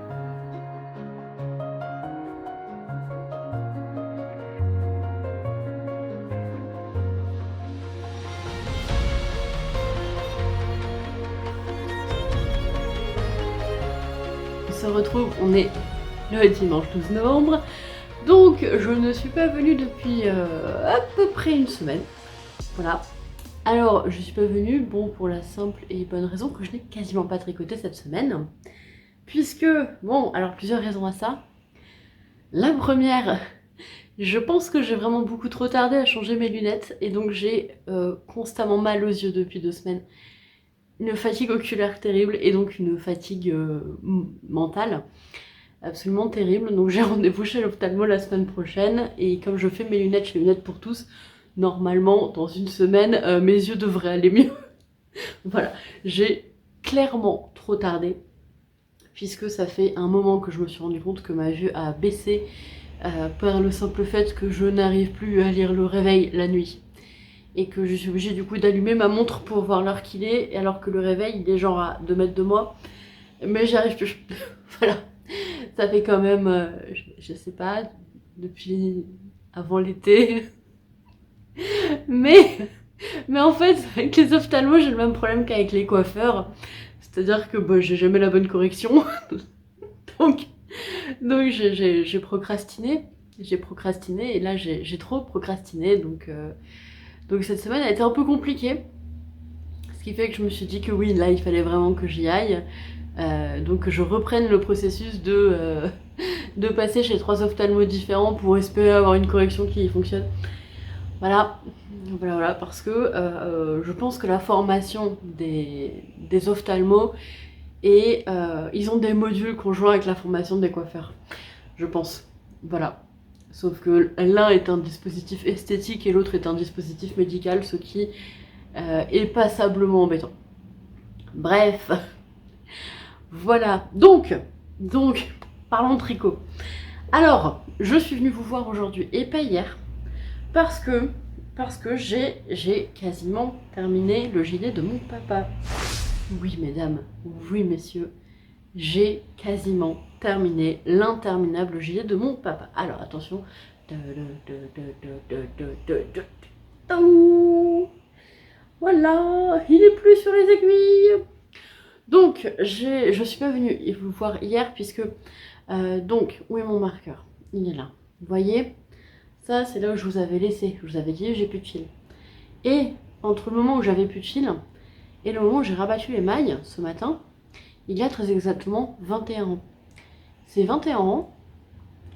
On se retrouve, on est le dimanche 12 novembre, donc je ne suis pas venue depuis à peu près une semaine, voilà. Alors je suis pas venue, bon, pour la simple et bonne raison que je n'ai quasiment pas tricoté cette semaine, puisque, bon, alors plusieurs raisons à ça. La première, je pense que j'ai vraiment beaucoup trop tardé à changer mes lunettes, et donc j'ai constamment mal aux yeux depuis 2 semaines. Une fatigue oculaire terrible et donc une fatigue mentale absolument terrible. Donc j'ai rendez-vous chez l'ophtalmo la semaine prochaine et comme je fais mes lunettes chez Lunettes pour tous, normalement dans une semaine mes yeux devraient aller mieux. Voilà, j'ai clairement trop tardé puisque ça fait un moment que je me suis rendu compte que ma vue a baissé par le simple fait que je n'arrive plus à lire le réveil la nuit. Et que je suis obligée du coup d'allumer ma montre pour voir l'heure qu'il est, alors que le réveil il est genre à 2 mètres de moi, mais j'y arrive plus. Voilà, ça fait quand même, je sais pas, depuis avant l'été, mais en fait avec les ophtalmos j'ai le même problème qu'avec les coiffeurs, c'est-à-dire que bah, j'ai jamais la bonne correction, donc j'ai procrastiné, et là j'ai trop procrastiné, donc cette semaine a été un peu compliquée. Ce qui fait que je me suis dit que oui, là il fallait vraiment que j'y aille. Donc que je reprenne le processus de passer chez 3 ophtalmos différents pour espérer avoir une correction qui fonctionne. Voilà, Voilà, voilà, parce que je pense que la formation des ophtalmos et ils ont des modules conjoints avec la formation des coiffeurs, je pense. Voilà. Sauf que l'un est un dispositif esthétique et l'autre est un dispositif médical, ce qui est passablement embêtant. Bref, voilà. Donc, parlons de tricot. Alors, je suis venue vous voir aujourd'hui et pas hier, parce que j'ai quasiment terminé le gilet de mon papa. Oui, mesdames, oui, messieurs, j'ai quasiment terminé l'interminable gilet de mon papa. Alors, attention. Voilà, il est plus sur les aiguilles. Donc, je suis pas venue vous voir hier puisque... donc, où est mon marqueur? Il est là. Vous voyez? Ça, c'est là où je vous avais laissé. Je vous avais dit, j'ai plus de fil. Et entre le moment où j'avais plus de fil et le moment où j'ai rabattu les mailles, ce matin, il y a très exactement 21 ans. C'est 21 ans.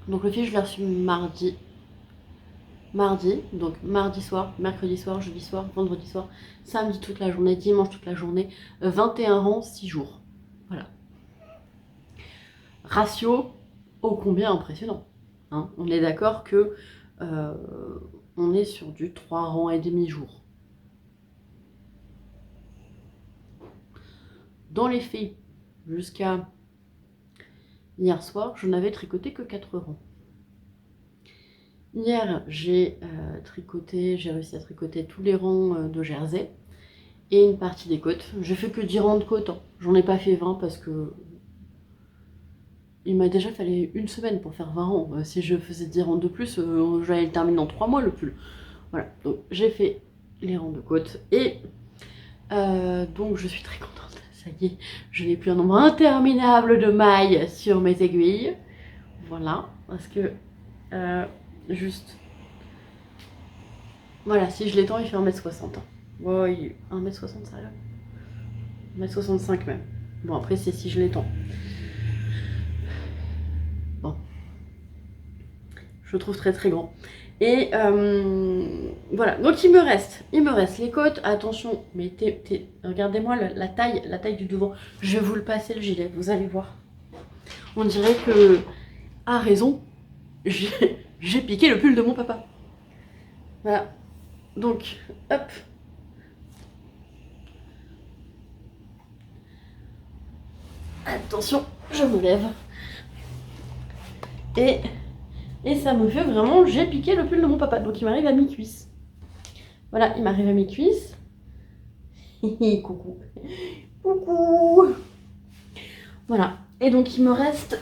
Donc le fil, je l'ai reçu mardi. Donc mardi soir, mercredi soir, jeudi soir, vendredi soir, samedi toute la journée, dimanche toute la journée, 21 rangs, 6 jours. Voilà. Ratio ô combien impressionnant. Hein, on est d'accord que on est sur du 3 rangs et demi jour. Dans les faits, jusqu'à hier soir, je n'avais tricoté que 4 rangs. Hier, j'ai réussi à tricoter tous les rangs de jersey et une partie des côtes. J'ai fait que 10 rangs de côtes, hein. J'en ai pas fait 20 parce que il m'a déjà fallu une semaine pour faire 20 rangs. Si je faisais 10 rangs de plus, j'allais le terminer en 3 mois le pull. Voilà, donc j'ai fait les rangs de côtes et donc je suis très contente. Ça y est, je n'ai plus un nombre interminable de mailles sur mes aiguilles. Voilà, parce que juste... Voilà, si je l'étends, il fait 1m60. Ouais, 1m60, sérieux 1m65 même. Bon, après, c'est si je l'étends. Bon. Je le trouve très très grand. Et voilà, donc il me reste les côtes. Attention, mais regardez-moi la taille du devant. Je vais vous le passer le gilet, vous allez voir. On dirait que, à raison, j'ai piqué le pull de mon papa. Voilà. Donc, hop. Attention, je me lève. Et ça me fait vraiment, j'ai piqué le pull de mon papa. Donc il m'arrive à mi-cuisse. Voilà, il m'arrive à mi-cuisse. Coucou. Coucou. Voilà. Et donc il me reste...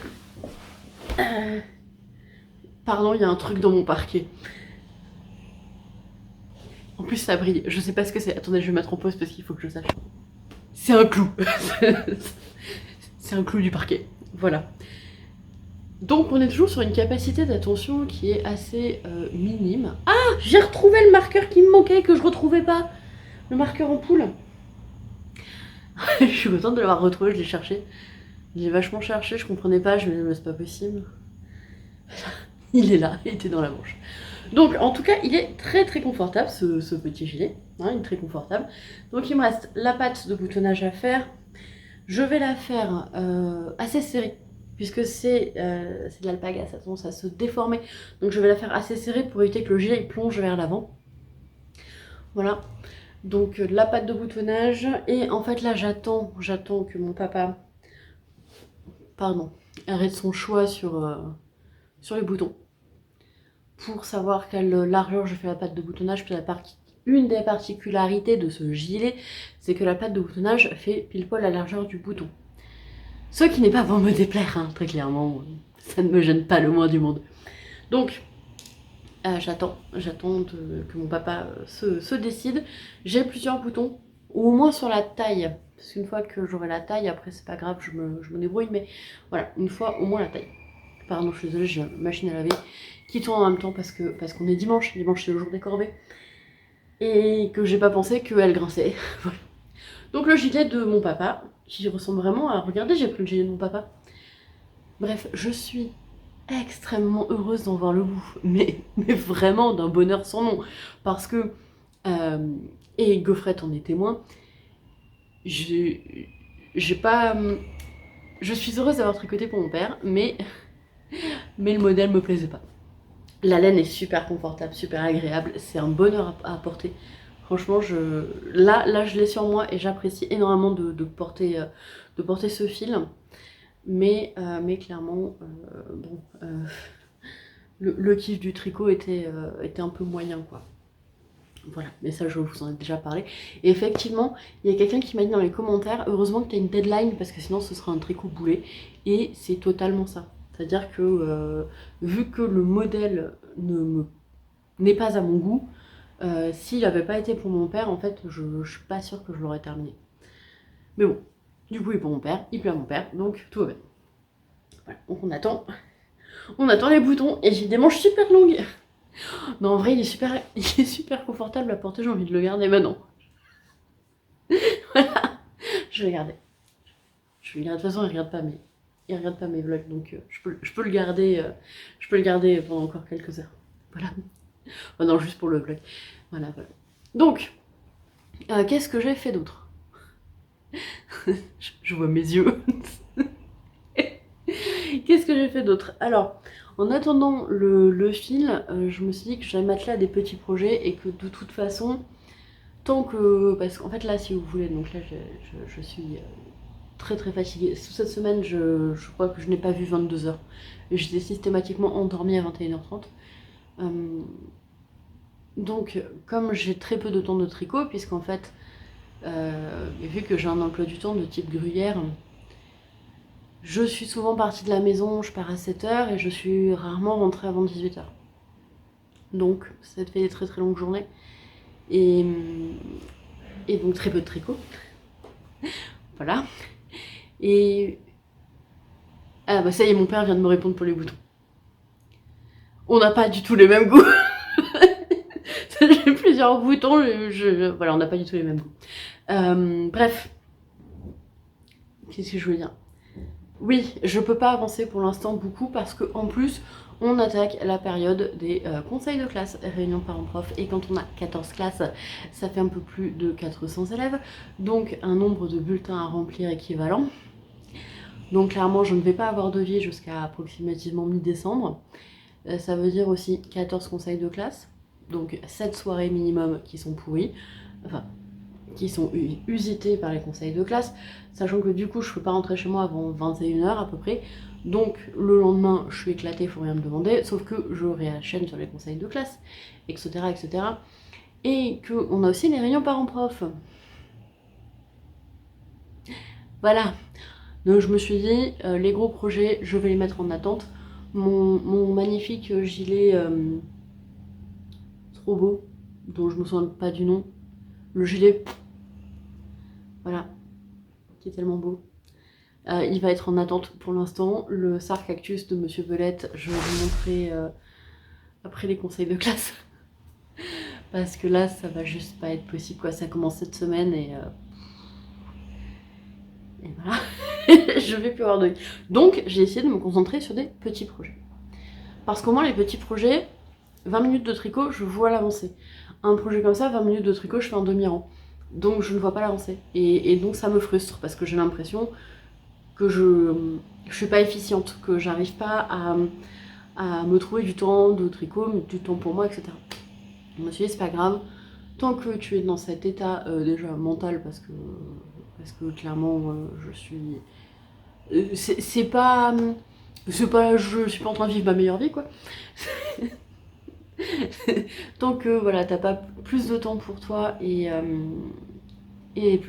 Pardon, il y a un truc dans mon parquet. En plus ça brille. Je sais pas ce que c'est. Attendez, je vais mettre en pause parce qu'il faut que je sache. C'est un clou. C'est un clou du parquet. Voilà. Donc on est toujours sur une capacité d'attention qui est assez minime. Ah, j'ai retrouvé le marqueur qui me manquait, que je retrouvais pas. Le marqueur en poule. Je suis contente de l'avoir retrouvé, je l'ai cherché. J'ai vachement cherché, je comprenais pas, je me disais mais c'est pas possible. Il est là, il était dans la manche. Donc en tout cas, il est très très confortable ce petit gilet. Hein, il est très confortable. Donc il me reste la patte de boutonnage à faire. Je vais la faire assez serrée. Puisque c'est de l'alpaga, ça a tendance à se déformer. Donc je vais la faire assez serrée pour éviter que le gilet plonge vers l'avant. Voilà. Donc la patte de boutonnage. Et en fait là j'attends que mon papa arrête son choix sur les boutons. Pour savoir quelle largeur je fais la patte de boutonnage. Puis une des particularités de ce gilet, c'est que la patte de boutonnage fait pile poil la largeur du bouton. Ce qui n'est pas pour me déplaire, hein, très clairement, ça ne me gêne pas le moins du monde. Donc, j'attends que mon papa se décide. J'ai plusieurs boutons, ou au moins sur la taille. Parce qu'une fois que j'aurai la taille, après c'est pas grave, je me débrouille, mais voilà, une fois au moins la taille. Pardon, je suis désolée, j'ai une machine à laver qui tourne en même temps parce qu'on est dimanche. Dimanche c'est le jour des corvées. Et que j'ai pas pensé qu'elle grinçait. Voilà. Donc le gilet de mon papa, qui ressemble vraiment à... Regardez, j'ai pris le gilet de mon papa. Bref, je suis extrêmement heureuse d'en voir le bout. Mais vraiment d'un bonheur sans nom. Parce que Et Gaufrette en est témoin. J'ai pas... Je suis heureuse d'avoir tricoté pour mon père, mais le modèle me plaisait pas. La laine est super confortable, super agréable, c'est un bonheur à porter. Franchement, là je l'ai sur moi et j'apprécie énormément de porter ce fil. Mais clairement, bon, le kiff du tricot était un peu moyen, quoi. Voilà, mais ça je vous en ai déjà parlé. Et effectivement, il y a quelqu'un qui m'a dit dans les commentaires, heureusement que tu as une deadline parce que sinon ce sera un tricot boulet. Et c'est totalement ça. C'est-à-dire que vu que le modèle n'est pas à mon goût, s'il n'avait pas été pour mon père, en fait, je suis pas sûre que je l'aurais terminé. Mais bon, du coup il est pour mon père, il plaît à mon père, donc tout va bien. Voilà, donc on attend les boutons et j'ai des manches super longues. Non, en vrai, il est super confortable à porter, j'ai envie de le garder maintenant. Voilà, je vais le garder. Je vais le garder. De toute façon, il regarde pas mes vlogs, donc je peux le garder pendant encore quelques heures. Voilà. Oh non, juste pour le vlog. Voilà, voilà. Donc, qu'est-ce que j'ai fait d'autre? Je vois mes yeux. Qu'est-ce que j'ai fait d'autre? Alors, en attendant le fil, je me suis dit que j'allais m'atteler à des petits projets et que de toute façon, tant que... Parce qu'en fait là, si vous voulez, donc là je suis très très fatiguée. Cette semaine, je crois que je n'ai pas vu 22 heures. J'étais systématiquement endormie à 21h30. Donc, comme j'ai très peu de temps de tricot, puisqu'en fait, vu que j'ai un emploi du temps de type gruyère, je suis souvent partie de la maison, je pars à 7h et je suis rarement rentrée avant 18h. Donc, ça te fait des très très longues journées. Et donc très peu de tricot. Voilà. Et... Ah bah ça y est, mon père vient de me répondre pour les boutons. On n'a pas du tout les mêmes goûts. J'ai plusieurs boutons, voilà, on n'a pas du tout les mêmes goûts. Bref. Qu'est-ce que je veux dire? Oui, je peux pas avancer pour l'instant beaucoup parce qu'en plus, on attaque la période des conseils de classe, réunion parents-prof, et quand on a 14 classes, ça fait un peu plus de 400 élèves, donc un nombre de bulletins à remplir équivalent. Donc clairement, je ne vais pas avoir de vie jusqu'à approximativement mi-décembre. Ça veut dire aussi 14 conseils de classe, donc 7 soirées minimum qui sont pourries, enfin, qui sont usitées par les conseils de classe, sachant que du coup, je ne peux pas rentrer chez moi avant 21h à peu près. Donc le lendemain, je suis éclatée, il faut rien me demander, sauf que je réenchaîne sur les conseils de classe, etc. etc. Et qu'on a aussi les réunions parents-prof. Voilà. Donc je me suis dit, les gros projets, je vais les mettre en attente. Mon magnifique gilet trop beau, dont je me souviens pas du nom. Le gilet, voilà, qui est tellement beau. Il va être en attente pour l'instant. Le Sar Cactus de Monsieur Belette, je vais vous montrer après les conseils de classe. Parce que là, ça va juste pas être possible, quoi. Ça commence cette semaine et voilà. Je vais plus avoir de... Donc, j'ai essayé de me concentrer sur des petits projets. Parce qu'au moins, les petits projets, 20 minutes de tricot, je vois l'avancée. Un projet comme ça, 20 minutes de tricot, je fais un demi-rang. Donc, je ne vois pas l'avancée. Et donc, ça me frustre parce que j'ai l'impression que je suis pas efficiente, que j'arrive pas à me trouver du temps de tricot, du temps pour moi, etc. Je me suis dit, c'est pas grave, tant que tu es dans cet état déjà mental, parce que clairement, je suis... c'est pas... Je suis pas en train de vivre ma meilleure vie, quoi. Tant que voilà, t'as pas plus de temps pour toi et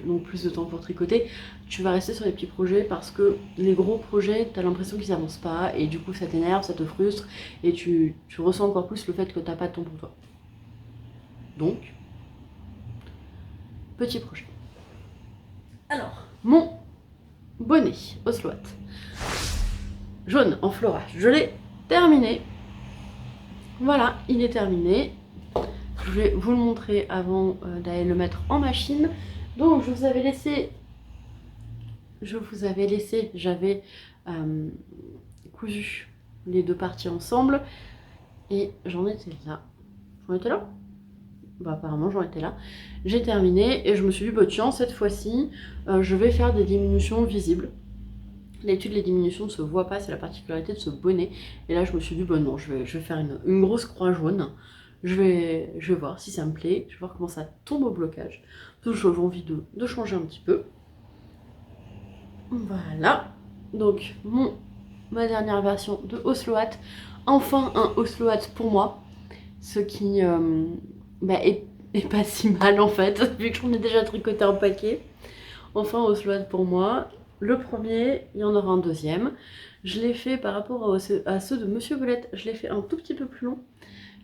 donc plus de temps pour tricoter, tu vas rester sur les petits projets parce que les gros projets, t'as l'impression qu'ils avancent pas et du coup ça t'énerve, ça te frustre et tu ressens encore plus le fait que t'as pas de temps pour toi. Donc, petit projet. Alors, mon bonnet Osloat jaune en flora, je l'ai terminé. Voilà, il est terminé. Je vais vous le montrer avant d'aller le mettre en machine. Donc je vous avais laissé, j'avais cousu les deux parties ensemble et j'en étais là. J'en étais là? bah apparemment j'en étais là, j'ai terminé et je me suis dit bah tiens cette fois-ci je vais faire des diminutions visibles. D'habitude les diminutions ne se voient pas, c'est la particularité de ce bonnet. Et là je me suis dit bah non, je vais faire une grosse croix jaune. Je vais voir si ça me plaît, je vais voir comment ça tombe au blocage. Donc j'avais envie de changer un petit peu. Voilà, donc ma dernière version de Oslo Hat. Enfin un Oslo Hat pour moi, ce qui est pas si mal en fait, vu que j'en ai déjà tricoté un paquet. Enfin Oslo Hat pour moi. Le premier, il y en aura un deuxième. Je l'ai fait par rapport à ceux de Monsieur Belette, je l'ai fait un tout petit peu plus long,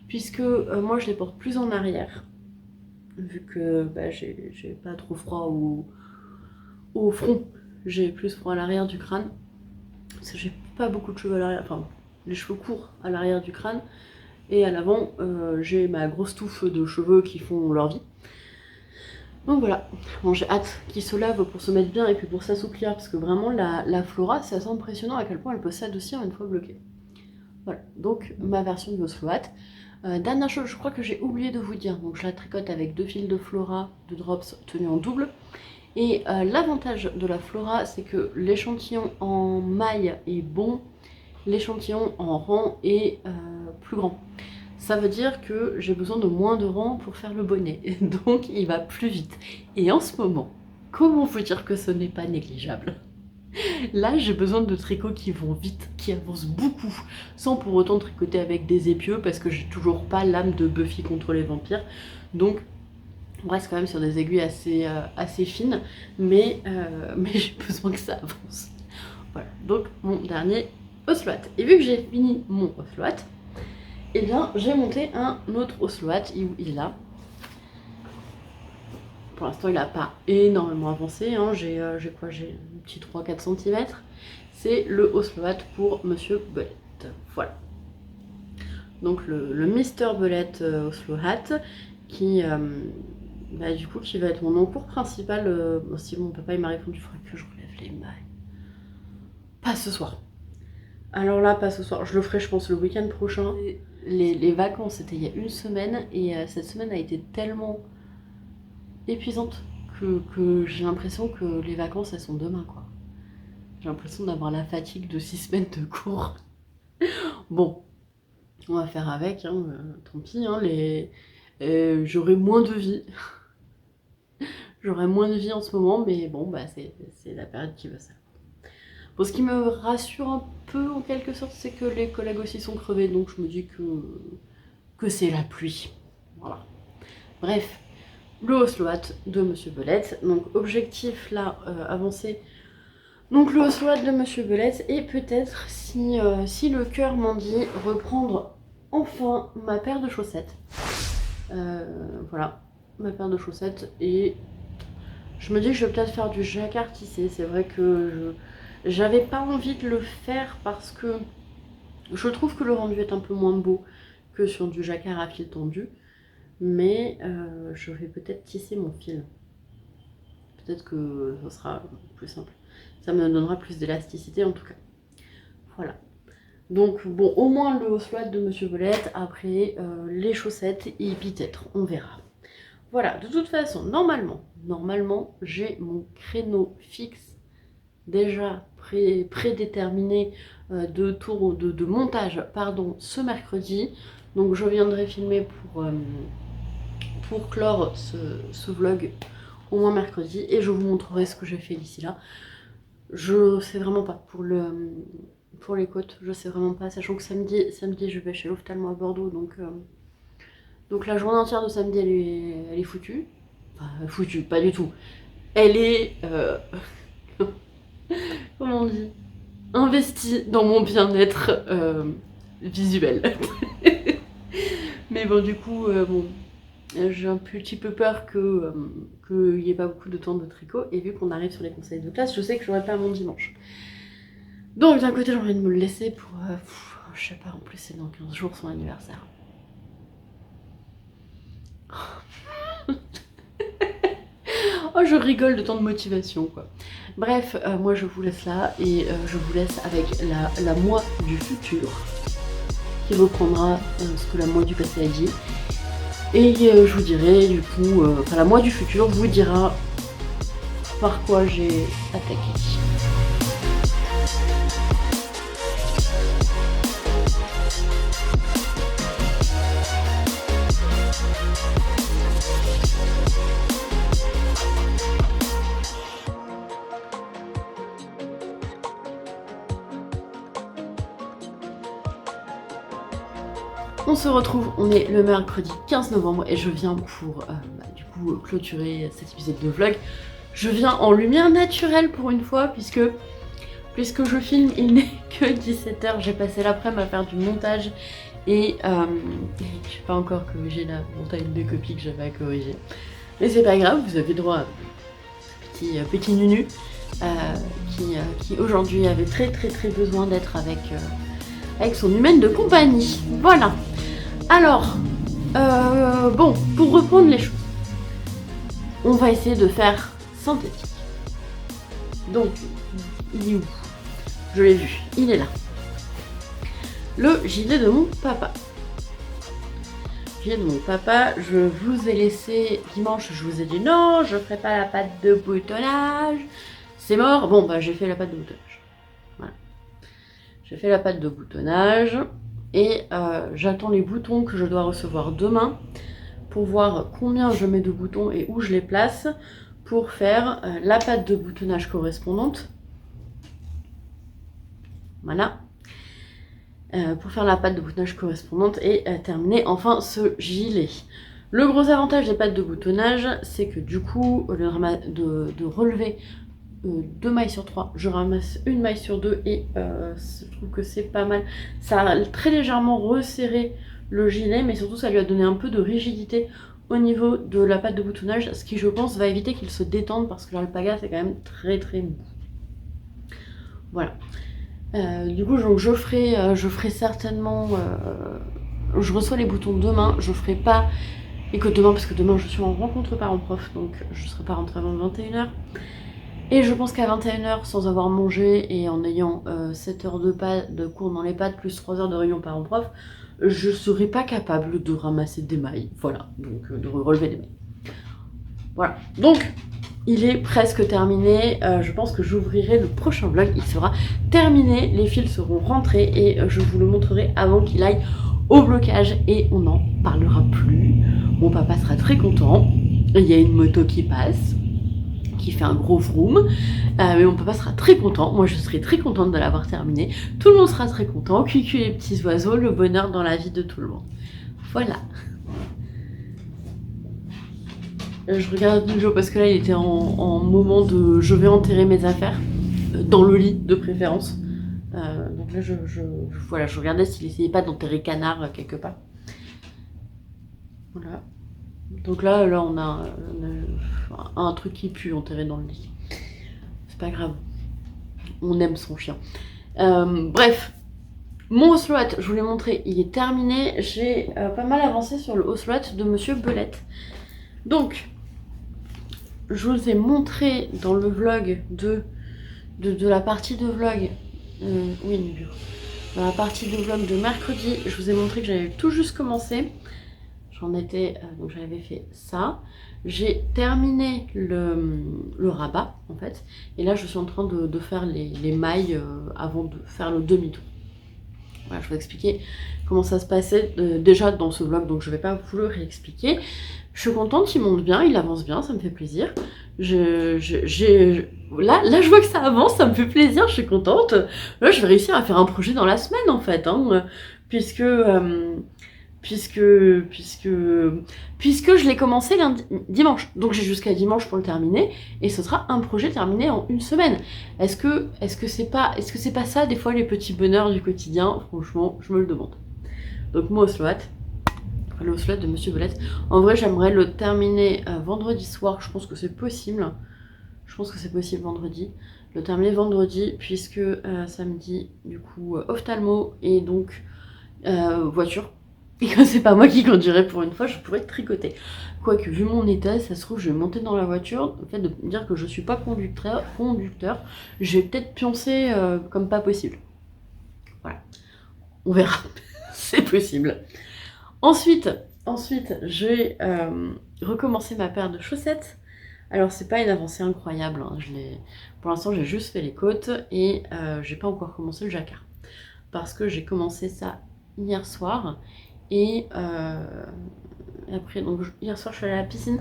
puisque moi je les porte plus en arrière, vu que j'ai pas trop froid au front, j'ai plus froid à l'arrière du crâne, parce que j'ai pas beaucoup de cheveux à l'arrière, enfin les cheveux courts à l'arrière du crâne, et à l'avant j'ai ma grosse touffe de cheveux qui font leur vie. Donc voilà, bon, j'ai hâte qu'il se lave pour se mettre bien et puis pour s'assouplir, parce que vraiment la flora c'est assez impressionnant à quel point elle peut s'adoucir une fois bloquée. Voilà, donc ma version du Oslo Hat. Dernière chose, je crois que j'ai oublié de vous dire, donc je la tricote avec 2 fils de flora, de drops tenus en double. Et l'avantage de la flora, c'est que l'échantillon en maille est bon, l'échantillon en rang est plus grand. Ça veut dire que j'ai besoin de moins de rangs pour faire le bonnet, donc il va plus vite. Et en ce moment, comment vous dire que ce n'est pas négligeable? Là, j'ai besoin de tricots qui vont vite, qui avancent beaucoup, sans pour autant tricoter avec des épieux, parce que j'ai toujours pas l'âme de Buffy contre les vampires. Donc, on reste quand même sur des aiguilles assez fines, mais j'ai besoin que ça avance. Voilà, donc mon dernier Oslo Hat. Et vu que j'ai fini mon Oslo Hat, eh bien j'ai monté un autre Oslo Hat, il est là. Pour l'instant il n'a pas énormément avancé, hein. J'ai quoi, j'ai un petit 3-4 cm. C'est le Oslo Hat pour Monsieur Belette, voilà. Donc le Mister Belette Oslo Hat qui... du coup qui va être mon encours principal. Si mon papa il m'a répondu, il faudrait que je relève les mailles. Pas ce soir. Alors là, pas ce soir. Je le ferai, je pense, le week-end prochain. Les vacances, c'était il y a une semaine. Et cette semaine a été tellement épuisante que j'ai l'impression que les vacances, elles sont demain, quoi. J'ai l'impression d'avoir la fatigue de 6 semaines de cours. Bon, on va faire avec, hein, tant pis. Hein, j'aurai moins de vie. J'aurai moins de vie en ce moment, mais bon, bah c'est la période qui veut ça. Bon, ce qui me rassure un peu en quelque sorte, c'est que les collègues aussi sont crevés, donc je me dis que c'est la pluie. Voilà. Bref, le Oslo Hat de Monsieur Belette. Donc objectif là, avancé. Donc le Oslo Hat de Monsieur Belette, et peut-être si le cœur m'en dit, reprendre enfin ma paire de chaussettes. Voilà, ma paire de chaussettes, et je me dis que je vais peut-être faire du jacquard tissé. C'est vrai que j'avais pas envie de le faire parce que je trouve que le rendu est un peu moins beau que sur du jacquard à fil tendu, mais je vais peut-être tisser mon fil. Peut-être que ce sera plus simple. Ça me donnera plus d'élasticité en tout cas. Voilà. Donc bon, au moins le Oslo Hat de Monsieur Belette, après les chaussettes et peut-être, on verra. Voilà, de toute façon, normalement, j'ai mon créneau fixe déjà prédéterminé de montage, pardon, ce mercredi. Donc je viendrai filmer pour clore ce vlog au moins mercredi, et je vous montrerai ce que j'ai fait d'ici là. Je sais vraiment pas pour les côtes, je sais vraiment pas, sachant que samedi je vais chez l'ophtalmo à Bordeaux, donc la journée entière de samedi elle est foutue. Enfin foutue, pas du tout. Elle est comment on dit, investie dans mon bien-être visuel. Mais bon, du coup, bon, j'ai un petit peu peur qu'il n'y ait pas beaucoup de temps de tricot, et vu qu'on arrive sur les conseils de classe, je sais que j'aurai pas mon dimanche. Donc d'un côté j'ai envie de me le laisser pour... je sais pas, en plus c'est dans 15 jours son anniversaire. Oh, je rigole de tant de motivation, quoi. Bref, moi je vous laisse là, et je vous laisse avec la moi du futur qui reprendra ce que la moi du passé a dit. Et je vous dirai du coup, enfin la moi du futur vous dira par quoi j'ai attaqué. On se retrouve, on est le mercredi 15 novembre et je viens pour du coup clôturer cet épisode de vlog. Je viens en lumière naturelle pour une fois puisque je filme, il n'est que 17h, j'ai passé l'après-midi à faire du montage et je sais pas encore corrigé la montagne de copies que j'avais à corriger. Mais c'est pas grave, vous avez droit à un petit nunu qui aujourd'hui avait très besoin d'être avec son humaine de compagnie. Voilà. Alors, bon, pour reprendre les choses, on va essayer de faire synthétique. Donc, il est où? Je l'ai vu, il est là. Le gilet de mon papa. Gilet de mon papa, je vous ai laissé dimanche, je vous ai dit non, je ferai pas la pâte de boutonnage. C'est mort. Bon, bah j'ai fait la pâte de boutonnage. Voilà. J'ai fait la pâte de boutonnage. Et j'attends les boutons que je dois recevoir demain pour voir combien je mets de boutons et où je les place pour faire la pâte de boutonnage correspondante. Voilà. Pour faire la pâte de boutonnage correspondante et terminer enfin ce gilet. Le gros avantage des pâtes de boutonnage, c'est que du coup, de relever 2 mailles sur 3, je ramasse une maille sur 2 et je trouve que c'est pas mal. Ça a très légèrement resserré le gilet, mais surtout ça lui a donné un peu de rigidité au niveau de la pâte de boutonnage, ce qui je pense va éviter qu'il se détende parce que l'alpaga c'est quand même très mou. Voilà. Du coup donc je ferai certainement, je reçois les boutons demain, je ferai pas et que demain, parce que demain je suis en rencontre parents-prof, donc je ne serai pas rentrée avant 21h. Et je pense qu'à 21h, sans avoir mangé et en ayant 7 heures de cours dans les pattes, plus 3 heures de réunion parents-prof, je serai pas capable de ramasser des mailles. Voilà, donc de relever des mailles. Voilà, donc il est presque terminé. Je pense que j'ouvrirai le prochain vlog, il sera terminé, les fils seront rentrés et je vous le montrerai avant qu'il aille au blocage et on n'en parlera plus. Mon papa sera très content. Il y a une moto qui passe, qui fait un gros vroom, mais mon papa sera très content, moi je serai très contente de l'avoir terminé, tout le monde sera très content, cucu les petits oiseaux, le bonheur dans la vie de tout le monde. Voilà. Je regarde une vidéo parce que là il était en moment de je vais enterrer mes affaires, dans le lit de préférence. Donc là voilà, je regardais s'il essayait pas d'enterrer canard quelque part. Voilà. Donc là on a un truc qui pue enterré dans le lit. C'est pas grave. On aime son chien. Bref. Mon Ocelot, je vous l'ai montré, il est terminé. J'ai pas mal avancé sur le Ocelot de Monsieur Belette. Donc, je vous ai montré dans le vlog de la partie de vlog. Oui, dans la partie de vlog de mercredi, je vous ai montré que j'avais tout juste commencé. J'en étais, donc j'avais fait ça. J'ai terminé le rabat en fait. Et là je suis en train de faire les mailles avant de faire le demi-tour. Voilà, je vais expliquer comment ça se passait déjà dans ce vlog, donc je vais pas vous le réexpliquer. Je suis contente, il monte bien, il avance bien, ça me fait plaisir. Là je vois que ça avance, ça me fait plaisir, je suis contente. Là je vais réussir à faire un projet dans la semaine en fait, hein, puisque je l'ai commencé dimanche. Donc j'ai jusqu'à dimanche pour le terminer et ce sera un projet terminé en une semaine. Est-ce que c'est pas ça des fois les petits bonheurs du quotidien? Franchement, je me le demande. Donc moi le Ocelot de Monsieur Belette. En vrai, j'aimerais le terminer vendredi soir. Je pense que c'est possible. Je pense que c'est possible vendredi. Le terminer vendredi puisque samedi du coup ophtalmo et donc voiture. Et que c'est pas moi qui conduirai pour une fois, je pourrais tricoter. Quoique, vu mon état, ça se trouve, je vais monter dans la voiture. Le fait de me dire que je suis pas conducteur, je vais peut-être pioncer comme pas possible. Voilà. On verra. C'est possible. Ensuite, Ensuite, je vais recommencer ma paire de chaussettes. Alors c'est pas une avancée incroyable, hein. Pour l'instant j'ai juste fait les côtes et j'ai pas encore commencé le jacquard. Parce que j'ai commencé ça hier soir et après, donc hier soir je suis allée à la piscine,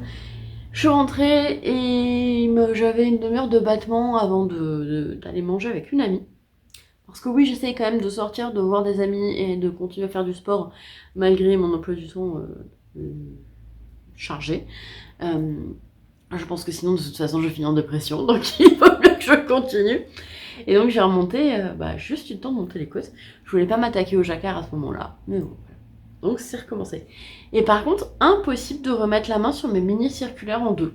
je suis rentrée et j'avais une demi-heure de battement avant d'aller manger avec une amie. Parce que oui, j'essaye quand même de sortir, de voir des amis et de continuer à faire du sport malgré mon emploi du temps chargé. Je pense que sinon, de toute façon, je finis en dépression, donc il faut bien que je continue. Et donc j'ai remonté, juste eu le temps de monter les côtes. Je voulais pas m'attaquer au jacquard à ce moment-là, mais bon. Donc c'est recommencé. Et par contre, impossible de remettre la main sur mes mini circulaires en deux.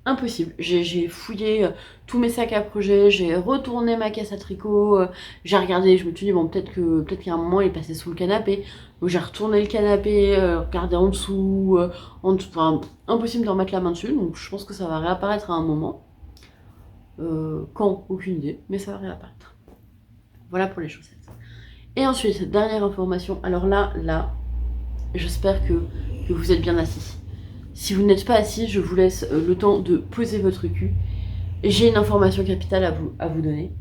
Impossible. J'ai fouillé tous mes sacs à projet, j'ai retourné ma caisse à tricot, j'ai regardé, je me suis dit bon peut-être qu'il y a un moment il est passé sous le canapé. Donc j'ai retourné le canapé, regardé en dessous, enfin impossible de remettre la main dessus, donc je pense que ça va réapparaître à un moment. Quand, aucune idée, mais ça va réapparaître. Voilà pour les chaussettes. Et ensuite, dernière information, alors là, j'espère que vous êtes bien assis. Si vous n'êtes pas assis, je vous laisse le temps de poser votre cul. J'ai une information capitale à vous donner.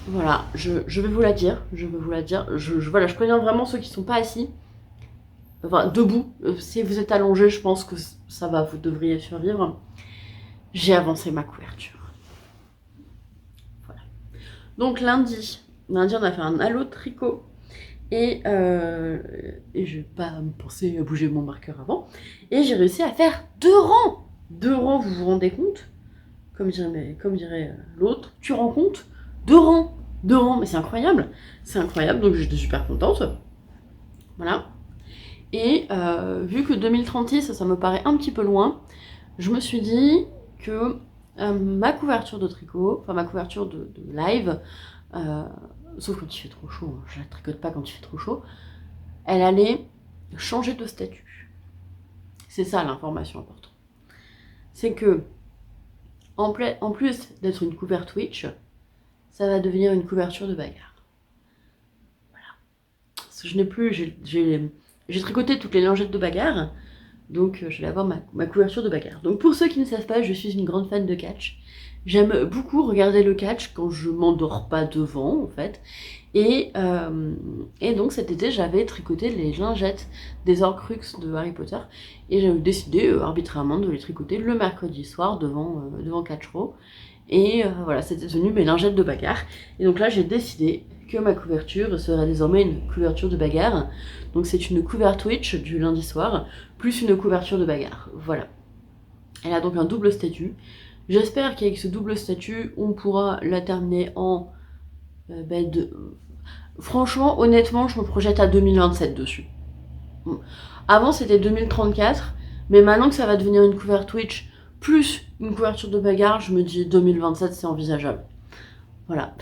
Voilà, je vais vous la dire. Voilà, je préviens vraiment ceux qui ne sont pas assis. Enfin, debout. Si vous êtes allongé, je pense que ça va, vous devriez survivre. J'ai avancé ma couverture. Voilà. Donc lundi, on a fait un halo tricot. Et je vais pas me penser à bouger mon marqueur avant. Et j'ai réussi à faire 2 rangs. 2 rangs, vous vous rendez compte? Comme dirait l'autre, tu rends compte? 2 rangs. 2 rangs, mais c'est incroyable. C'est incroyable, donc j'étais super contente. Voilà. Et vu que 2036, ça me paraît un petit peu loin, je me suis dit que ma couverture de tricot, enfin ma couverture de live, sauf quand il fait trop chaud, je la tricote pas quand il fait trop chaud, elle allait changer de statut. C'est ça l'information importante. C'est que, en plus d'être une couverture Twitch, ça va devenir une couverture de bagarre. Voilà. Parce que je n'ai plus, j'ai tricoté toutes les lingettes de bagarre, donc je vais avoir ma couverture de bagarre. Donc pour ceux qui ne savent pas, je suis une grande fan de catch. J'aime beaucoup regarder le catch quand je m'endors pas devant, en fait. Et donc cet été, j'avais tricoté les lingettes des Horcruxes de Harry Potter. Et j'avais décidé arbitrairement de les tricoter le mercredi soir devant Catch Row. Et voilà, c'était devenu mes lingettes de bagarre. Et donc là, j'ai décidé que ma couverture serait désormais une couverture de bagarre. Donc c'est une couverture Twitch du lundi soir, plus une couverture de bagarre. Voilà. Elle a donc un double statut. J'espère qu'avec ce double statut, on pourra la terminer en... Franchement, honnêtement, je me projette à 2027 dessus. Avant, c'était 2034, mais maintenant que ça va devenir une couverture Twitch plus une couverture de bagarre, je me dis 2027, c'est envisageable. Voilà.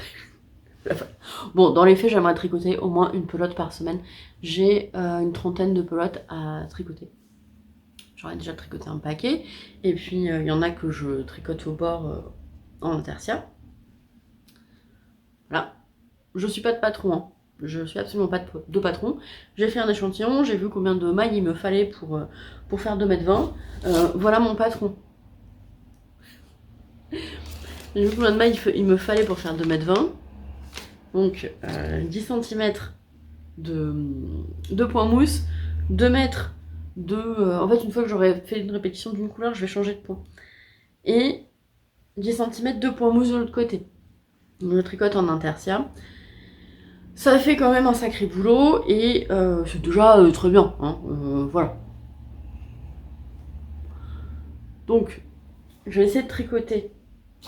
Bon, dans les faits, j'aimerais tricoter au moins une pelote par semaine. J'ai une trentaine de pelotes à tricoter. J'en ai déjà tricoté un paquet. Et puis, il y en a que je tricote au bord en intersia. Voilà. Je suis pas de patron, hein. Je suis absolument pas de patron. J'ai fait un échantillon, j'ai vu combien de mailles il me fallait pour faire 2,20 m. Voilà mon patron. J'ai vu combien de mailles il me fallait pour faire 2,20 m. Donc 10 cm de point mousse, 2 mètres en fait, une fois que j'aurai fait une répétition d'une couleur, je vais changer de point. Et 10 cm de point mousse de l'autre côté. Donc je tricote en intersia. Ça fait quand même un sacré boulot et c'est déjà très bien, hein, voilà. Donc, je vais essayer de tricoter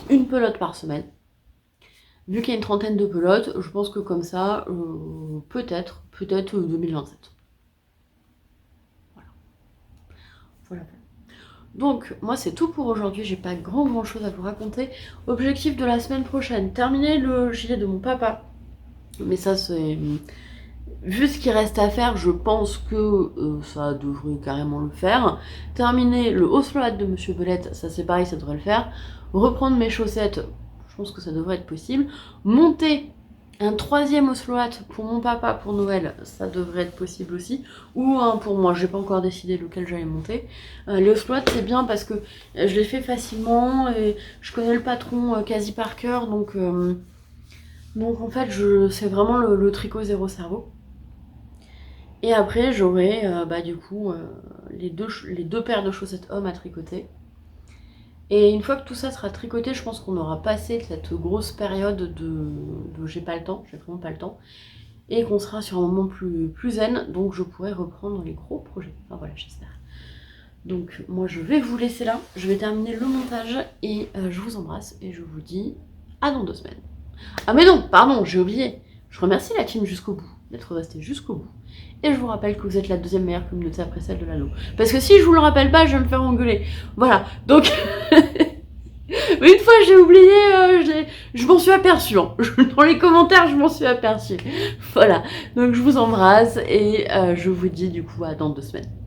une pelote par semaine. Vu qu'il y a une trentaine de pelotes, je pense que comme ça, peut-être 2027. Voilà. Donc, moi c'est tout pour aujourd'hui, j'ai pas grand chose à vous raconter. Objectif de la semaine prochaine, terminer le gilet de mon papa. Mais ça c'est... Vu ce qu'il reste à faire, je pense que ça devrait carrément le faire. Terminer le haut slot de Monsieur Belette, ça c'est pareil, ça devrait le faire. Reprendre mes chaussettes, je pense que ça devrait être possible. Monter Un troisième Osloat pour mon papa pour Noël, ça devrait être possible aussi. Ou un pour moi, j'ai pas encore décidé lequel j'allais monter. Les Osloat c'est bien parce que je les fais facilement et je connais le patron quasi par cœur. Donc en fait c'est vraiment le tricot zéro cerveau. Et après j'aurai du coup les deux paires de chaussettes hommes à tricoter. Et une fois que tout ça sera tricoté, je pense qu'on aura passé cette grosse période de j'ai pas le temps, j'ai vraiment pas le temps, et qu'on sera sur un moment plus zen, donc je pourrai reprendre les gros projets. Enfin voilà, j'espère. Donc moi je vais vous laisser là, je vais terminer le montage, et je vous embrasse, et je vous dis à dans 2 semaines. Ah mais non, pardon, j'ai oublié. Je remercie la team jusqu'au bout, d'être resté jusqu'au bout. Et je vous rappelle que vous êtes la deuxième meilleure communauté après celle de l'anneau. Parce que si je vous le rappelle pas, je vais me faire engueuler. Voilà, donc... Mais une fois j'ai oublié, je m'en suis aperçue. Hein. Dans les commentaires, je m'en suis aperçue. Voilà, donc je vous embrasse et je vous dis du coup à dans 2 semaines.